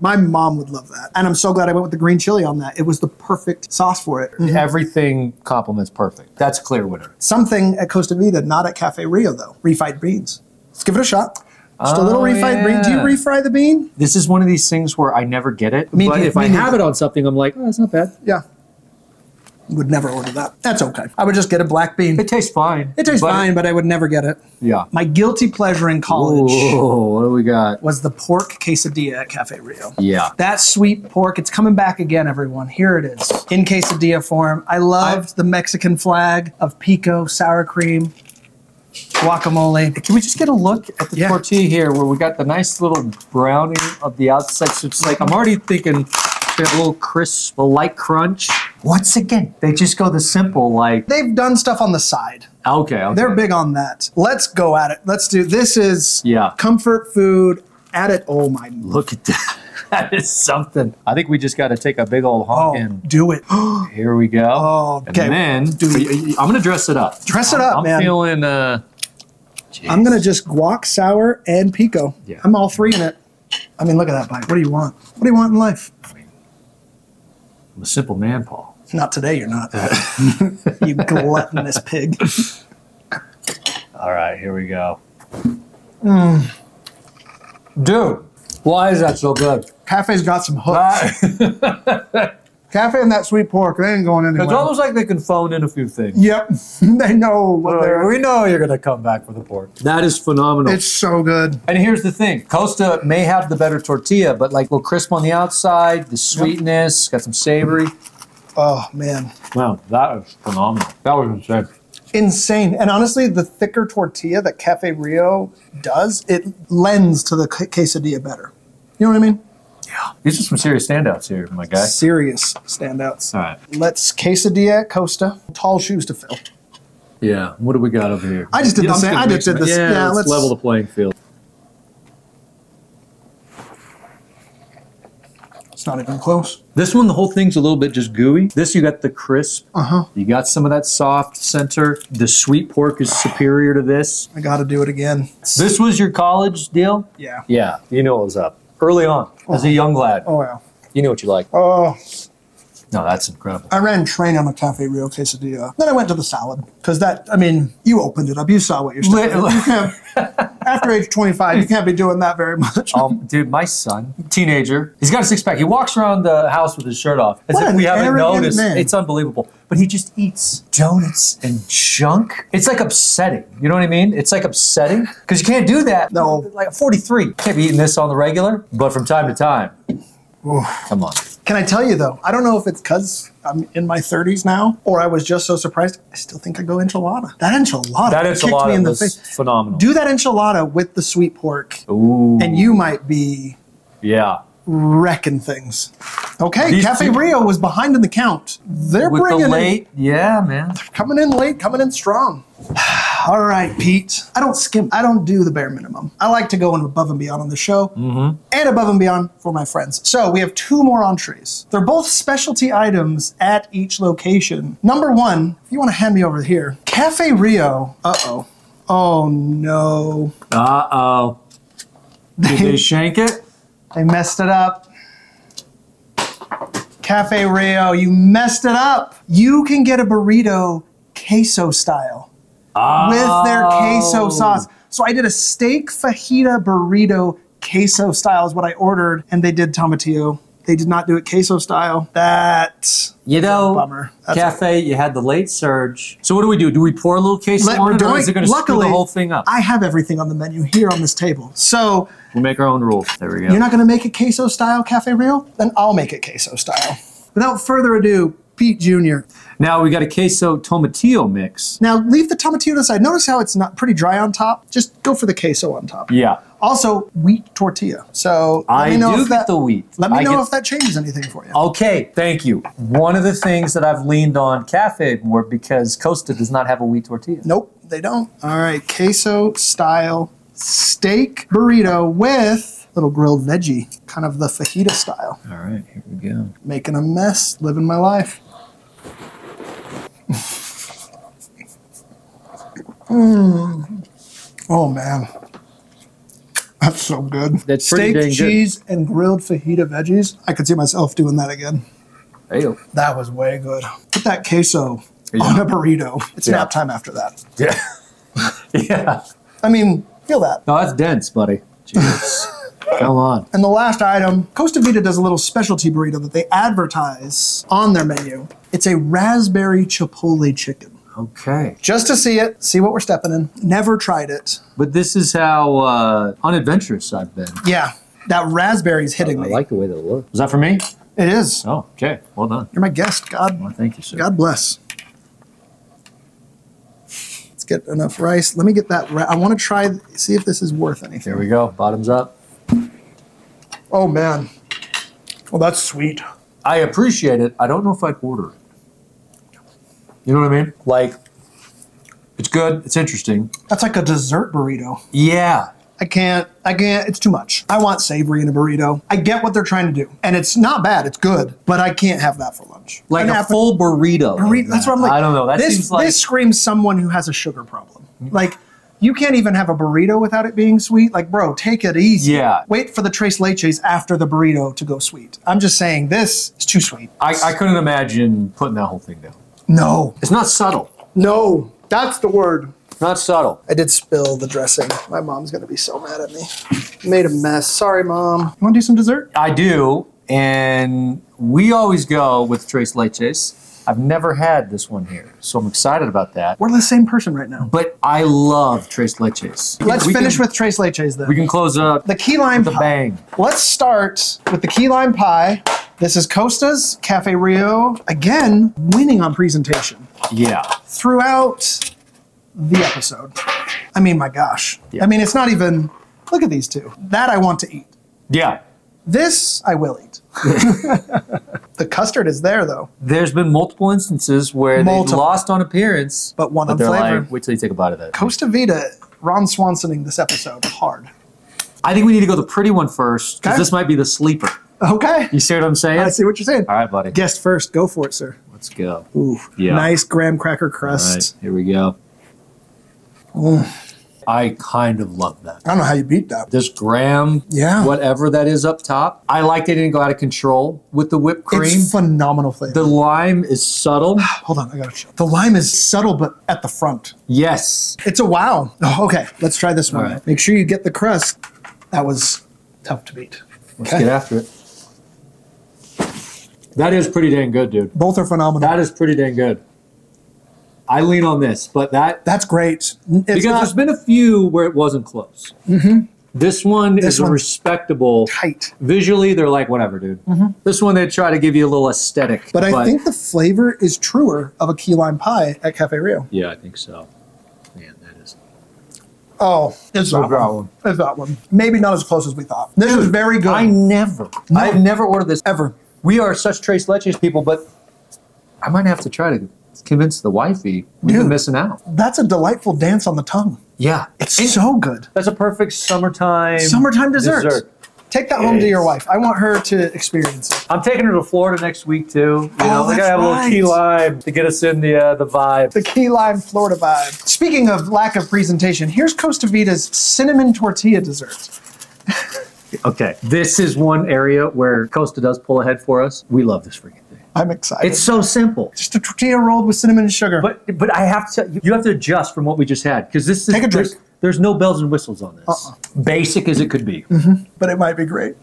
My mom would love that. And I'm so glad I went with the green chili on that. It was the perfect sauce for it. Everything complements perfect. That's a clear winner. Something at Costa Vida, not at Cafe Rio, though. Refried beans. Let's give it a shot. Just a little refried bean. Do you refry the bean? This is one of these things where I never get it. Me but neither- if I me have neither. it on something, I'm like, oh, that's not bad. Yeah. Would never order that. That's okay. I would just get a black bean. It tastes fine. It tastes but fine, but I would never get it. Yeah. My guilty pleasure in college Whoa, what do we got? was the pork quesadilla at Cafe Rio. Yeah. That sweet pork, it's coming back again, everyone. Here it is, in quesadilla form. I loved the Mexican flag of pico, sour cream, guacamole. Can we just get a look at the Yeah. tortilla here where we got the nice little browning of the outside? So it's like, I'm already thinking a little crisp, a light crunch. Once again, they just go the simple, like, They've done stuff on the side. okay. They're big on that. Let's go at it. Let's do, this is Yeah. comfort food at it. Oh my. Look at that. That is something. I think we just got to take a big old honk in. Do it. Here we go. Oh, okay. And then I'm going to dress it up. Dress it up, man. I'm feeling, I'm going to just guac, sour, and pico. Yeah. I'm all three in it. I mean, look at that bite. What do you want? What do you want in life? I'm a simple man, Paul. Not today, you're not. You gluttonous pig. All right, here we go. Dude, why is that so good? Cafe's got some hooks. Cafe and that sweet pork, they ain't going anywhere. It's almost like they can phone in a few things. Yep. They know what they're... We know you're going to come back for the pork. That is phenomenal. It's so good. And here's the thing. Costa may have the better tortilla, but like a little crisp on the outside, the sweetness, got some savory. Oh, man. Wow, that is phenomenal. That was insane. Insane. And honestly, the thicker tortilla that Cafe Rio does, it lends to the quesadilla better. You know what I mean? Yeah. These are some serious standouts here, my guy. Serious standouts. All right. Let's quesadilla at Costa. Tall shoes to fill. Yeah. What do we got over here? I just did the same. I just did this. Yeah, let's level the playing field. It's not even close. This one, the whole thing's a little bit just gooey. This, you got the crisp. Uh-huh. You got some of that soft center. The sweet pork is superior to this. I got to do it again. This was your college deal? Yeah. Yeah. You knew what was up. Early on, as a young lad. Oh, yeah. You knew what you liked. Oh. No, that's incredible. I ran train on the Cafe Rio quesadilla. Then I went to the salad. Because that, I mean, you opened it up. You saw what you're saying. After age 25, you can't be doing that very much. Dude, my son, teenager, he's got a six-pack. He walks around the house with his shirt off. As What if an we haven't arrogant noticed. man. It's unbelievable. But he just eats donuts and junk. It's like upsetting. You know what I mean? It's like upsetting. Because you can't do that. No. Like 43. Can't be eating this on the regular. But from time to time. Come on. Can I tell you, though, I don't know if it's because I'm in my 30s now, or I was just so surprised. I still think I go enchilada. That enchilada kicked me in the face. Phenomenal. Do that enchilada with the sweet pork, Ooh. and you might be wrecking things. Okay, These Cafe two- Rio was behind in the count. They're With bringing the late, it. man. Coming in late, coming in strong. All right, Pete. I don't skimp. I don't do the bare minimum. I like to go above and beyond on the show and above and beyond for my friends. So we have two more entrees. They're both specialty items at each location. Number one, if you want to hand me over here, Cafe Rio. Uh-oh. Oh, no. Uh-oh. Did they shank it? They messed it up. Cafe Rio, you messed it up. You can get a burrito queso style. With their queso sauce. So I did a steak fajita burrito queso style is what I ordered, and they did tomatillo. They did not do it queso style. That's a bummer. That's Cafe, you had the late surge. So what do we do? Do we pour a little queso on it, or is it going to screw the whole thing up? I have everything on the menu here on this table. So We'll make our own rules. There we go. you're not going to make it queso style, Cafe Rio? Then I'll make it queso style. Without further ado, Pete Jr. Now we got a queso tomatillo mix. Now leave the tomatillo to the side. Notice how it's not pretty dry on top. Just go for the queso on top. Yeah. Also, wheat tortilla. So let me know I do if get the wheat. Let me know if that changes anything for you. Okay, thank you. One of the things that I've leaned on Cafe more because Costa does not have a wheat tortilla. Nope, they don't. All right, queso style steak burrito with little grilled veggie, kind of the fajita style. All right, here we go. Making a mess, living my life. Oh man, that's so good. That's pretty steak, dang good. cheese, and grilled fajita veggies. I could see myself doing that again. Hey-o. That was way good. Put that queso on a burrito. It's nap time after that. Yeah. Yeah. I mean, feel that. No, that's dense, buddy. Jeez. Come on. And the last item, Costa Vida does a little specialty burrito that they advertise on their menu. It's a raspberry chipotle chicken. Okay. Just to see it, see what we're stepping in. Never tried it. But this is how unadventurous I've been. Yeah, that raspberry's hitting I me. like the way that it looks. Is that for me? It is. Oh, okay. Well done. You're my guest. God, Well, thank you, sir. God bless. Let's get enough rice. Let me get that. I want to try, see if this is worth anything. Here we go. Bottoms up. Oh, man. Well, that's sweet. I appreciate it. I don't know if I'd order it. You know what I mean? Like, it's good. It's interesting. That's like a dessert burrito. Yeah. I can't. It's too much. I want savory in a burrito. I get what they're trying to do. And it's not bad. It's good. But I can't have that for lunch. Like a full burrito. That's what I'm like. I don't know. That seems like... This screams someone who has a sugar problem. Like, you can't even have a burrito without it being sweet. Like, bro, take it easy. Yeah. Wait for the tres leches after the burrito to go sweet. I'm just saying, this is too sweet. I couldn't imagine putting that whole thing down. No. It's not subtle. No. That's the word. Not subtle. I did spill the dressing. My mom's going to be so mad at me. Made a mess. Sorry, Mom. You want to do some dessert? I do, and we always go with tres leches. I've never had this one here, so I'm excited about that. We're the same person right now. But I love tres leches. Let's finish with tres leches then. We can close up the key lime with a bang. Let's start with the key lime pie. This is Costa's Cafe Rio. Again, winning on presentation. Yeah. Throughout the episode. I mean, my gosh. Yeah. I mean, it's not even, look at these two. That I want to eat. Yeah. This I will eat. The custard is there though. There's been multiple instances where they lost on appearance, but won on flavor. Like, wait till you take a bite of that. Costa Vida, Ron Swansoning this episode hard. I think we need to go the pretty one first, because this might be the sleeper. Okay. You see what I'm saying? I see what you're saying. All right, buddy. Guest first. Go for it, sir. Let's go. Ooh, yeah. Nice graham cracker crust. All right, here we go. I kind of love that. I don't know how you beat that. This graham, whatever that is up top. I like they didn't go out of control with the whipped cream. It's phenomenal flavor. The lime is subtle. Hold on, I gotta show. The lime is subtle, but at the front. Yes. It's a wow. Oh, okay, let's try this one. All right. Make sure you get the crust. That was tough to beat. Let's get after it. That is pretty dang good, dude. Both are phenomenal. That is pretty dang good. I lean on this, but that's great. Because there's been a few where it wasn't close. Mm-hmm. This one is a respectable. Tight. Visually, they're like, whatever, dude. Mm-hmm. This one, they try to give you a little aesthetic. But I think the flavor is truer of a key lime pie at Cafe Rio. Yeah, I think so. Man, that is. Oh, it's that one. It's that one. Maybe not as close as we thought. This is very good. I've never ordered this ever. We are such tres leches people, but I might have to try to convince the wifey we've been missing out. That's a delightful dance on the tongue. Yeah. It's so good. That's a perfect summertime dessert. Take that home to your wife. I want her to experience it. I'm taking her to Florida next week too. You know, we're gonna have a little key lime to get us in the vibe. The key lime Florida vibe. Speaking of lack of presentation, here's Costa Vida's cinnamon tortilla dessert. Okay, this is one area where Costa does pull ahead for us. We love this freaking thing. I'm excited. It's so simple. Just a tortilla rolled with cinnamon and sugar. But I have to. You have to adjust from what we just had, because this is. Take a drink. There's no bells and whistles on this. Basic as it could be. Mm-hmm. But it might be great.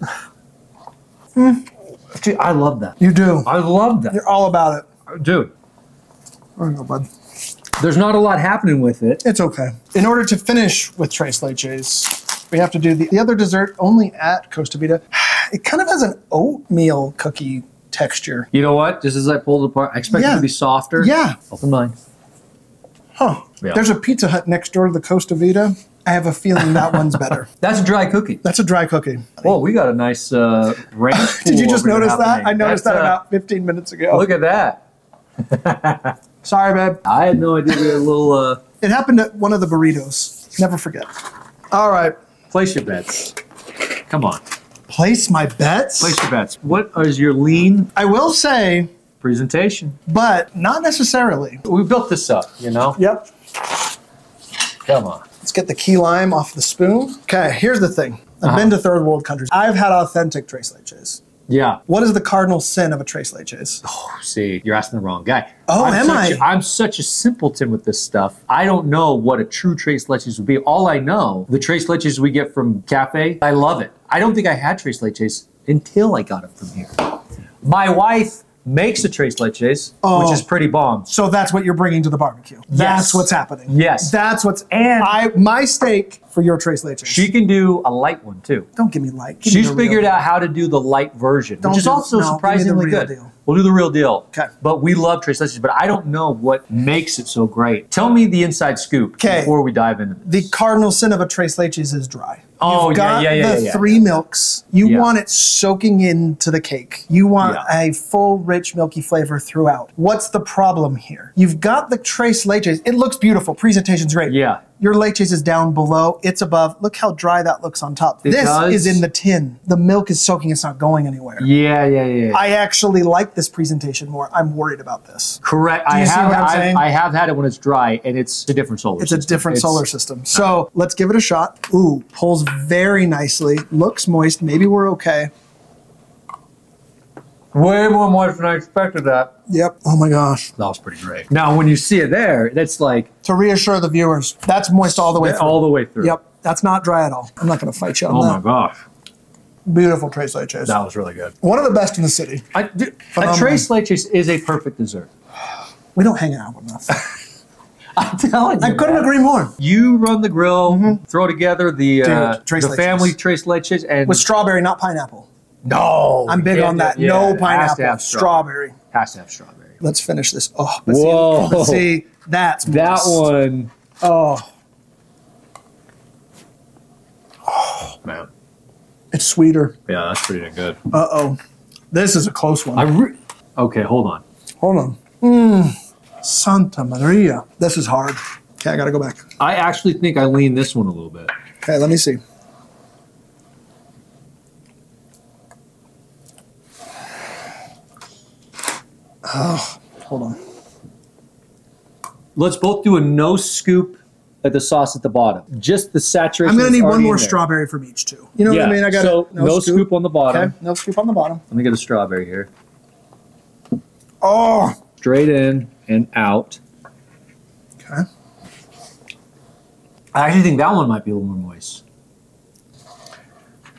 Dude, I love that. You do. I love that. You're all about it. Dude. There you go, bud. There's not a lot happening with it. It's okay. In order to finish with tres leches, we have to do the other dessert only at Costa Vida. It kind of has an oatmeal cookie texture. You know what? Just as I pulled it apart, I expect it to be softer. Yeah. Open mind. Huh. Yeah. There's a Pizza Hut next door to the Costa Vida. I have a feeling that one's better. That's a dry cookie. That's a dry cookie. Oh, we got a nice ranch. Did you just notice that? I noticed that about 15 minutes ago. Look at that. Sorry, babe. I had no idea we had a little... It happened at one of the burritos. Never forget. All right. Place your bets. Come on. Place my bets? Place your bets. What is your lean? I will say... Presentation. But not necessarily. We built this up, you know? Yep. Come on. Let's get the key lime off the spoon. Okay, here's the thing. I've been to third world countries. I've had authentic tres leches. Yeah. What is the cardinal sin of a tres leches? Oh, see, you're asking the wrong guy. Oh, I'm such a simpleton with this stuff. I don't know what a true tres leches would be. All I know, the tres leches we get from Cafe, I love it. I don't think I had tres leches until I got it from here. My wife makes a tres leches, which is pretty bomb. So that's what you're bringing to the barbecue. That's what's happening. Yes. That's what's... And my steak for your tres leches. She can do a light one, too. Don't give me light. She's figured out how to do the light version, which is also surprisingly good. Deal. We'll do the real deal. Okay. But we love tres leches, but I don't know what makes it so great. Tell me the inside scoop before we dive into this. The cardinal sin of a tres leches is dry. Oh, You've got the three milks. You want it soaking into the cake. You want a full, rich, milky flavor throughout. What's the problem here? You've got the tres leches. It looks beautiful. Presentation's great. Yeah. Your leches is down below. It's above. Look how dry that looks on top. This is in the tin. The milk is soaking. It's not going anywhere. Yeah. I actually like this presentation more. I'm worried about this. Correct. Do you see what I'm saying? I have had it when it's dry, and it's a different solar system. It's a different solar system. So let's give it a shot. Ooh, pulls very nicely. Looks moist. Maybe we're okay. Way more moist than I expected that. Yep. Oh my gosh. That was pretty great. Now, when you see it there, that's like... To reassure the viewers, that's moist all the way through. All the way through. Yep. That's not dry at all. I'm not going to fight you on that. Oh my gosh. Beautiful tres leches. That was really good. One of the best in the city. A tres leches is a perfect dessert. We don't hang out enough. I'm telling you. I couldn't agree more. You run the grill, throw together the tres leches. family tres leches, and with strawberry, not pineapple. No, I'm big on that. Yeah, no it pineapple. has to have strawberry. Has to have strawberry. Let's finish this. Oh, but whoa! See, that's that moist. one. Oh man, it's sweeter. Yeah, that's pretty good. This is a close one. Okay, hold on. Hold on. Santa Maria. This is hard. Okay, I gotta go back. I actually think I lean this one a little bit. Okay, let me see. Oh, hold on. Let's both do a no scoop at the sauce at the bottom. Just the saturation. I'm gonna need one more strawberry from each too. You know what I mean? I got no scoop on the bottom. Okay, no scoop on the bottom. Let me get a strawberry here. Oh, straight in and out. Okay. I actually think that one might be a little more moist.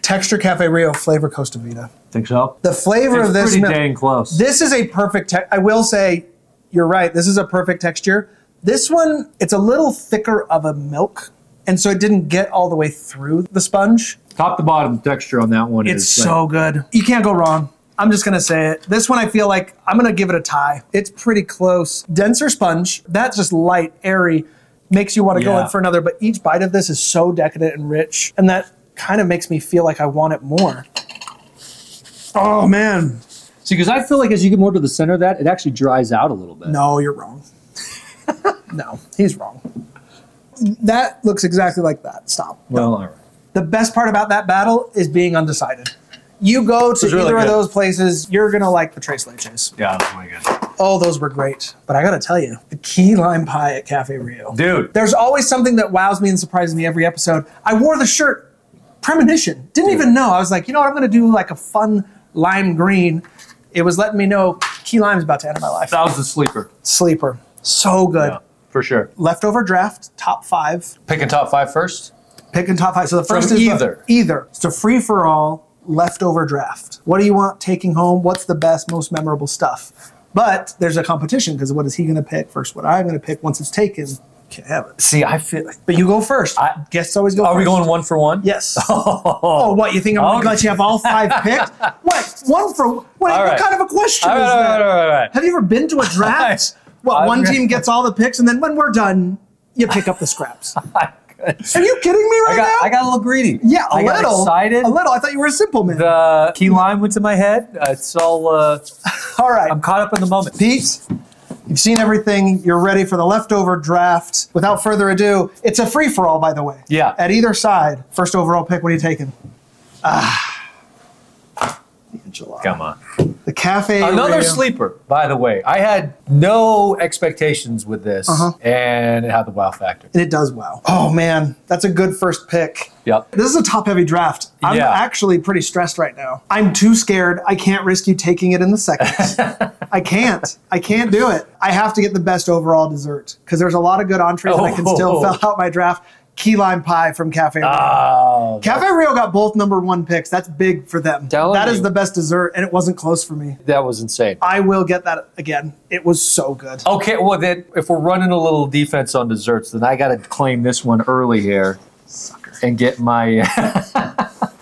Texture Cafe Rio, flavor Costa Vida. Think so? The flavor of this is pretty dang close. This is a perfect. I will say, you're right. This is a perfect texture. This one, it's a little thicker of a milk, and so it didn't get all the way through the sponge. Top to bottom texture on that one is so good. You can't go wrong. I'm just gonna say it. This one, I feel like I'm gonna give it a tie. It's pretty close. Denser sponge. That's just light, airy, makes you want to go in for another. But each bite of this is so decadent and rich, and that kind of makes me feel like I want it more. Oh man. See, because I feel like as you get more to the center of that, it actually dries out a little bit. No, you're wrong. No, he's wrong. That looks exactly like that. Stop. Well, all right. The best part about that battle is being undecided. You go to either of those places, you're going to like the tres leches. Yeah, that was really good. Oh, those were great. But I got to tell you, the key lime pie at Cafe Rio. Dude. There's always something that wows me and surprises me every episode. I wore the shirt. Premonition. Didn't even know. I was like, you know what? I'm going to do like a fun lime green. It was letting me know key lime is about to enter my life. That was the sleeper. Sleeper. So good. Yeah, for sure. Leftover draft, top 5. Picking top 5 first? Picking top 5. So the first is either. Either. It's a free-for-all leftover draft. What do you want taking home? What's the best, most memorable stuff? But there's a competition because what is he going to pick versus what I'm going to pick once it's taken? Can't have it. See, I feel... But you go first. Guests always go first. Are we going 1 for 1? Yes. Oh, what? You think I'm going to let you have all 5 picked? What? 1 for... What kind of a question is that? All right. Have you ever been to a draft? What, one team gets all the picks and then when we're done, you pick up the scraps. Are you kidding me right now? I got a little greedy. Yeah, I got excited. A little. I thought you were a simple man. The key lime went to my head. It's all... all right. I'm caught up in the moment. Pete, you've seen everything. You're ready for the leftover draft. Without further ado, it's a free-for-all, by the way. Yeah. At either side, first overall pick, what are you taking? Come on. The Cafe Another Rio. sleeper, by the way. I had no expectations with this, and it had the wow factor. And it does wow. Oh, man. That's a good first pick. Yep. This is a top-heavy draft. I'm actually pretty stressed right now. I'm too scared. I can't risk you taking it in the seconds. I can't. I can't do it. I have to get the best overall dessert because there's a lot of good entrees and I can still fill out my draft. Key lime pie from Cafe Rio. Oh, Cafe Rio got both #1 picks. That's big for them. That is the best dessert, and it wasn't close for me. That was insane. I will get that again. It was so good. Okay, well then, if we're running a little defense on desserts, then I got to claim this one early here. Sucker. And get my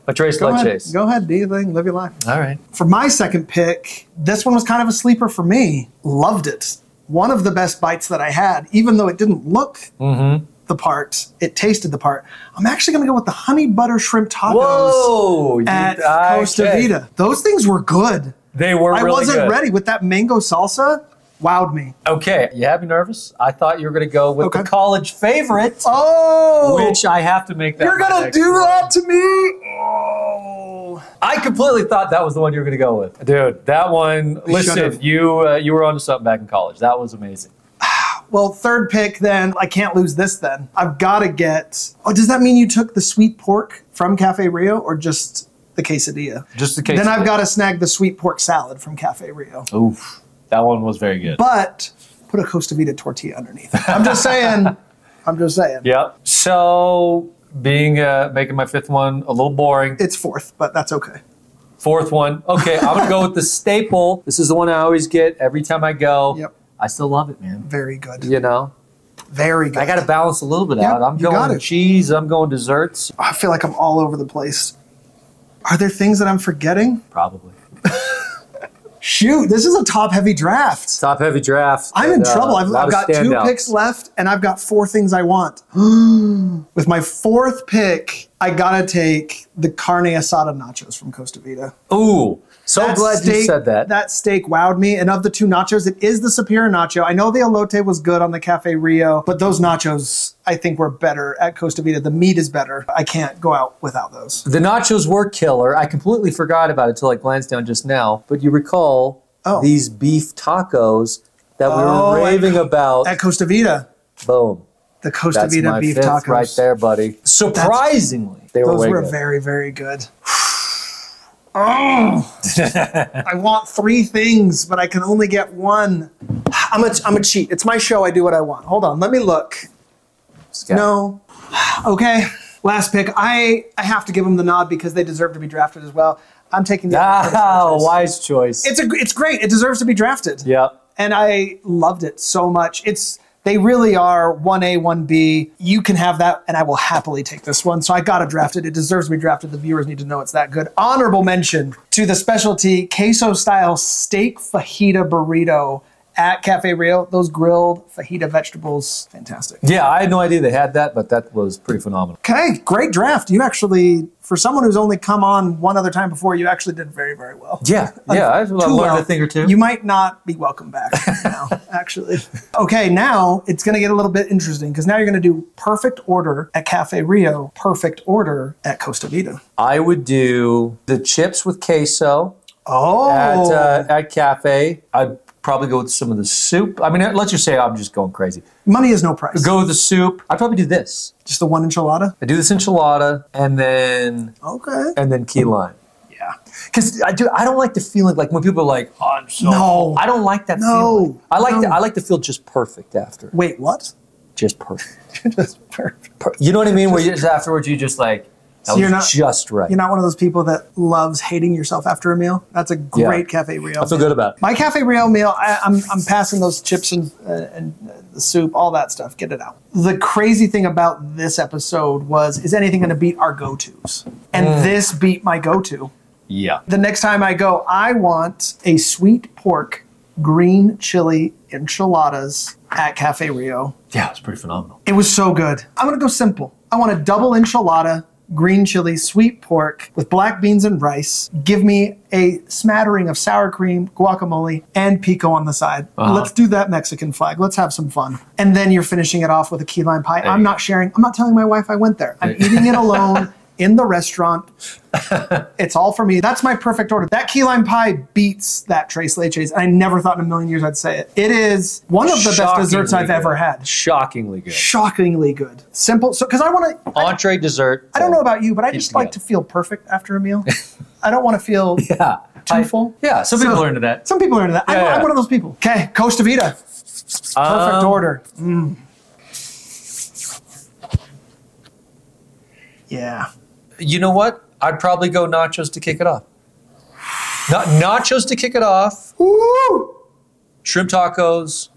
my tres leches. Go ahead, do your thing, live your life. All right. For my second pick, this one was kind of a sleeper for me. Loved it. One of the best bites that I had, even though it didn't look the part, it tasted the part. I'm actually going to go with the honey butter shrimp tacos at Costa Vida. Those things were good. They were really good. I wasn't ready with that mango salsa. Wowed me. Okay, you have me nervous. I thought you were going to go with Okay. the college favorite, Oh! which I have to make that. You're my going to next do one. that to me? Oh. I completely thought that was the one you were going to go with. Dude, that one, listen, should've. you were onto something back in college. That was amazing. Well, third pick then. I can't lose this then. I've got to get... Oh, does that mean you took the sweet pork from Cafe Rio or just the quesadilla? Just the quesadilla. Then I've got to snag the sweet pork salad from Cafe Rio. Oof, that one was very good. But put a Costa Vida tortilla underneath it. I'm just saying. I'm just saying. Yep. So, making my fifth one a little boring. It's fourth, but that's okay. Fourth one. Okay, I'm going to go with the staple. This is the one I always get every time I go. Yep. I still love it, man. Very good. You know? Very good. I got to balance a little bit Yep, out. I'm you got going it. cheese. I'm going desserts. I feel like I'm all over the place. Are there things that I'm forgetting? Probably. Shoot, this is a top-heavy draft. Top heavy draft. I'm in trouble. I've lot of got 2 standouts. picks left, and I've got 4 things I want. With my 4th pick, I gotta take the carne asada nachos from Costa Vida. Ooh, so That glad you steak- said that. That steak wowed me. And of the 2 nachos, it is the superior nacho. I know the elote was good on the Cafe Rio, but those nachos, I think, were better at Costa Vida. The meat is better. I can't go out without those. The nachos were killer. I completely forgot about it until I glanced down just now. But you recall these beef tacos that we were raving about. At Costa Vida. Boom. The Costa That's Vida my beef fifth tacos. right there, buddy. Surprisingly, they were Those way were good. very, very good. Oh, I want 3 things, but I can only get 1. I'm a cheat. It's my show. I do what I want. Hold on. Let me look. No. Okay. Last pick. I have to give them the nod because they deserve to be drafted as well. I'm taking the wise choice. It's great. It deserves to be drafted. Yep. And I loved it so much. They really are 1A, 1B. You can have that, and I will happily take this one. So I got to draft it. It deserves to be drafted. The viewers need to know it's that good. Honorable mention to the specialty queso-style steak fajita burrito at Cafe Rio. Those grilled fajita vegetables, fantastic. Yeah, I had no idea they had that, but that was pretty phenomenal. Okay, great draft. You actually, for someone who's only come on one other time before, you actually did very, very well. Yeah, I've learned a thing or two. You might not be welcome back now, actually. Okay, now it's going to get a little bit interesting because now you're going to do perfect order at Cafe Rio, perfect order at Costa Vida. I would do the chips with queso at Cafe. I'd probably go with some of the soup. I mean, let's just say I'm just going crazy. Money is no price. Go with the soup. I'd probably do this. Just the 1 enchilada? I do this enchilada and then key lime. Yeah. Because I don't like the feeling like when people are like, oh, I'm so No. I don't like that feeling. I like to feel just perfect after. Wait, what? Just perfect. Just perfect. You know what I mean? Where you just afterwards you just like, that was just right. You're not one of those people that loves hating yourself after a meal. That's a great Cafe Rio. I feel good about it. My Cafe Rio meal, I'm passing those chips and the soup, all that stuff. Get it out. The crazy thing about this episode is anything going to beat our go-tos? And this beat my go-to. Yeah. The next time I go, I want a sweet pork green chili enchiladas at Cafe Rio. Yeah, it's pretty phenomenal. It was so good. I'm going to go simple. I want a double enchilada, green chili, sweet pork with black beans and rice. Give me a smattering of sour cream, guacamole, and pico on the side. Let's do that Mexican flag. Let's have some fun. And then you're finishing it off with a key lime pie. I'm not sharing. I'm not telling my wife I went there. I'm eating it alone in the restaurant. It's all for me. That's my perfect order. That key lime pie beats that tres leches. I never thought in a million years I'd say it. It is one of the best desserts I've ever had. Shockingly good. Shockingly good. Simple. So, because I want to... Entree, dessert. I don't know about you, but I just like to feel perfect after a meal. I don't want to feel too full. Yeah, some people are into that. Some people are into that. I'm one of those people. Okay, Costa Vida. Perfect order. Yeah. You know what? I'd probably go nachos to kick it off. Nachos to kick it off. Woo! Shrimp tacos,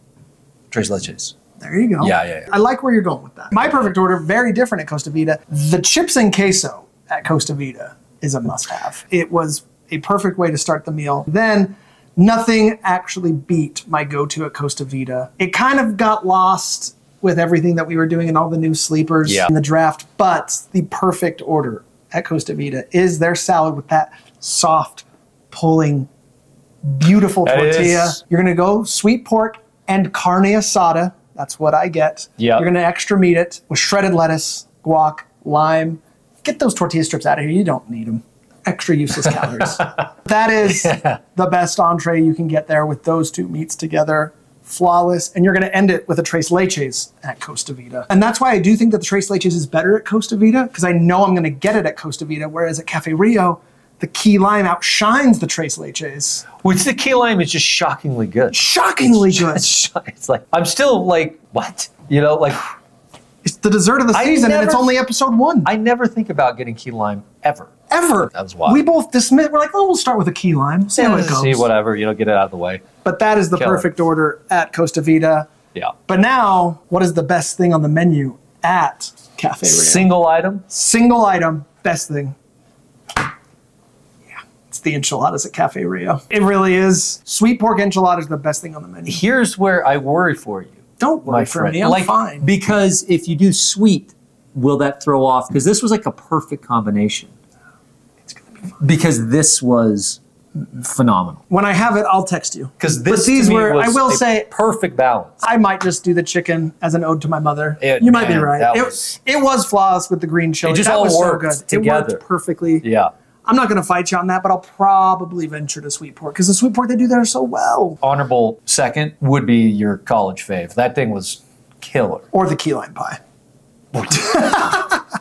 tres leches. There you go. Yeah. I like where you're going with that. My perfect order, very different at Costa Vida. The chips and queso at Costa Vida is a must-have. It was a perfect way to start the meal. Then nothing actually beat my go-to at Costa Vida. It kind of got lost with everything that we were doing and all the new sleepers in the draft, but the perfect order at Costa Vida is their salad with that soft, pulling beautiful That tortilla. is- You're gonna go sweet pork and carne asada. That's what I get. Yep. You're gonna extra meat it with shredded lettuce, guac, lime. Get those tortilla strips out of here. You don't need them. Extra useless calories. That is the best entree you can get there with those two meats together. Flawless. And you're going to end it with a Tres Leches at Costa Vida. And that's why I do think that the Tres Leches is better at Costa Vida, because I know I'm going to get it at Costa Vida, whereas at Cafe Rio, the key lime outshines the Tres Leches. Which the key lime is just shockingly good. Shockingly good. It's like, I'm still like, what? You know, like, It's the dessert of the season, and it's never- only episode 1. I never think about getting key lime ever. Ever. That was wild. We both dismiss. We're like, oh, we'll start with a key lime. See how it goes. See, whatever, you know, get it out of the way. But that is the Killer. perfect order at Costa Vida. Yeah. But now, what is the best thing on the menu at Cafe Rio? Single item? Single item, best thing. Yeah, it's the enchiladas at Cafe Rio. It really is. Sweet pork enchiladas are the best thing on the menu. Here's where I worry for you. Don't worry My for friend. me, I'm like, fine. Because if you do sweet, will that throw off? Because this was like a perfect combination. It's gonna be fun. Because this was phenomenal. When I have it, I'll text you. Because But this these to me were, was I will a say, perfect balance. I might just do the chicken as an ode to my mother. It- You might be man, right. that It was- it was flawless with the green chili. It just That all was worked so good. It together. worked perfectly. Yeah. I'm not going to fight you on that, but I'll probably venture to sweet pork because the sweet pork they do there so well. Honorable second would be your college fave. That thing was killer. Or the key lime pie.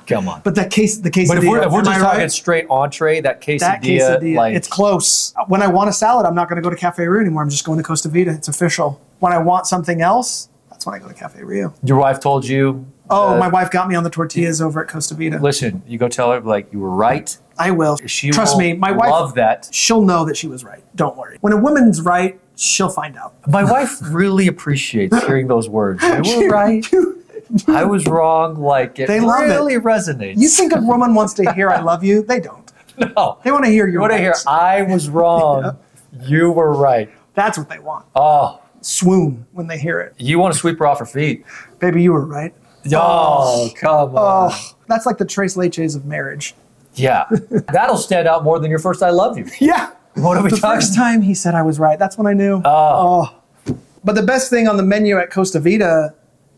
Come on. But the quesadilla. But if we're am just I talking right? straight entree, that quesadilla, That quesadilla, like it's close. When I want a salad, I'm not going to go to Cafe Rio anymore. I'm just going to Costa Vida. It's official. When I want something else, that's when I go to Cafe Rio. your wife told you. Oh, my wife got me on the tortillas over at Costa Vida. Listen, you go tell her like you were right. I will. She Trust will me, my wife. love that. She'll know that she was right. Don't worry. When a woman's right, she'll find out. My wife really appreciates hearing those words. You were right. I was wrong. Like it They love it. really resonates. You think a woman wants to hear "I love you"? They don't. no. They want to hear You your want to hear rights. I was wrong. You were right. That's what they want. Oh, Swoon when they hear it. you want to sweep her off her feet. Baby, you were right. Oh, come on. Oh, that's like the Tres Leches of marriage. Yeah. That'll stand out more than your first I love you. Yeah. What are we The talking first time he said I was right, that's when I knew. Oh. But the best thing on the menu at Costa Vida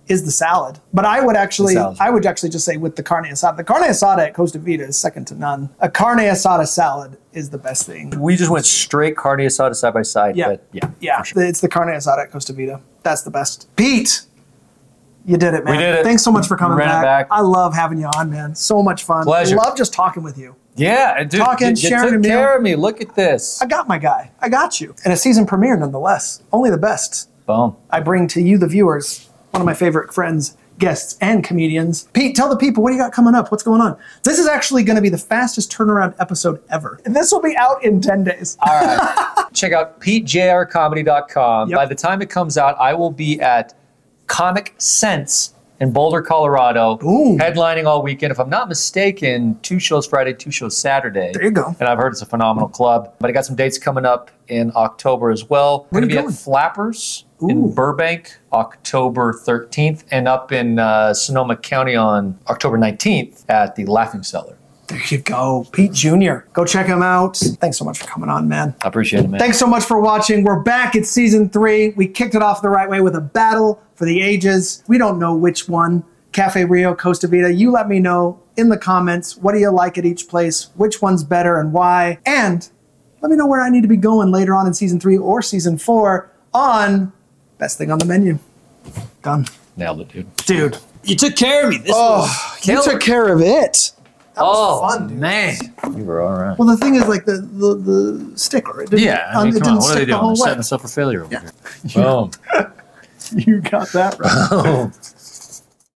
is the salad. But I would actually just say with the carne asada. The carne asada at Costa Vida is second to none. A carne asada salad is the best thing. We just went straight carne asada side by side. Yeah. But yeah. Yeah, for sure. it's the carne asada at Costa Vida. That's the best. Pete, you did it, man. We did it. Thanks so much for coming Ran it back. back. I love having you on, man. So much fun. Pleasure. Love just talking with you. Yeah, and dude, Talking, you sharing a took meal. care of me. Look at this. I got my guy. I got you. And a season premiere, nonetheless. Only the best. Boom. I bring to you, the viewers, one of my favorite friends, guests, and comedians. Pete, tell the people, what do you got coming up? What's going on? This is actually going to be the fastest turnaround episode ever. And this will be out in 10 days. All right. Check out PeteJRComedy.com. Yep. By the time it comes out, I will be at Comic Sense in Boulder, Colorado, Boom. headlining all weekend. If I'm not mistaken, 2 shows Friday, 2 shows Saturday. There you go. And I've heard it's a phenomenal club. But I got some dates coming up in October as well. Where Going to you be going? at Flappers Ooh. in Burbank, October 13th, and up in Sonoma County on October 19th at the Laughing Cellar. There you go. Pete Jr. Go check him out. Thanks so much for coming on, man. I appreciate it, man. Thanks so much for watching. We're back at season 3. We kicked it off the right way with a battle for the ages. We don't know which one. Cafe Rio, Costa Vida. You let me know in the comments. What do you like at each place? Which one's better and why? And let me know where I need to be going later on in season 3 or season 4 on Best Thing on the Menu. Done. Nailed it, dude. Dude. You took care of me. This was You killer. took care of it. That was fun, dude. man. You were all right. Well, the thing is, like, the sticker. It didn't, Yeah, I mean, it come on. didn't What are they stick the doing? whole They're setting way. us up for failure over Yeah. here. Boom. You got that right.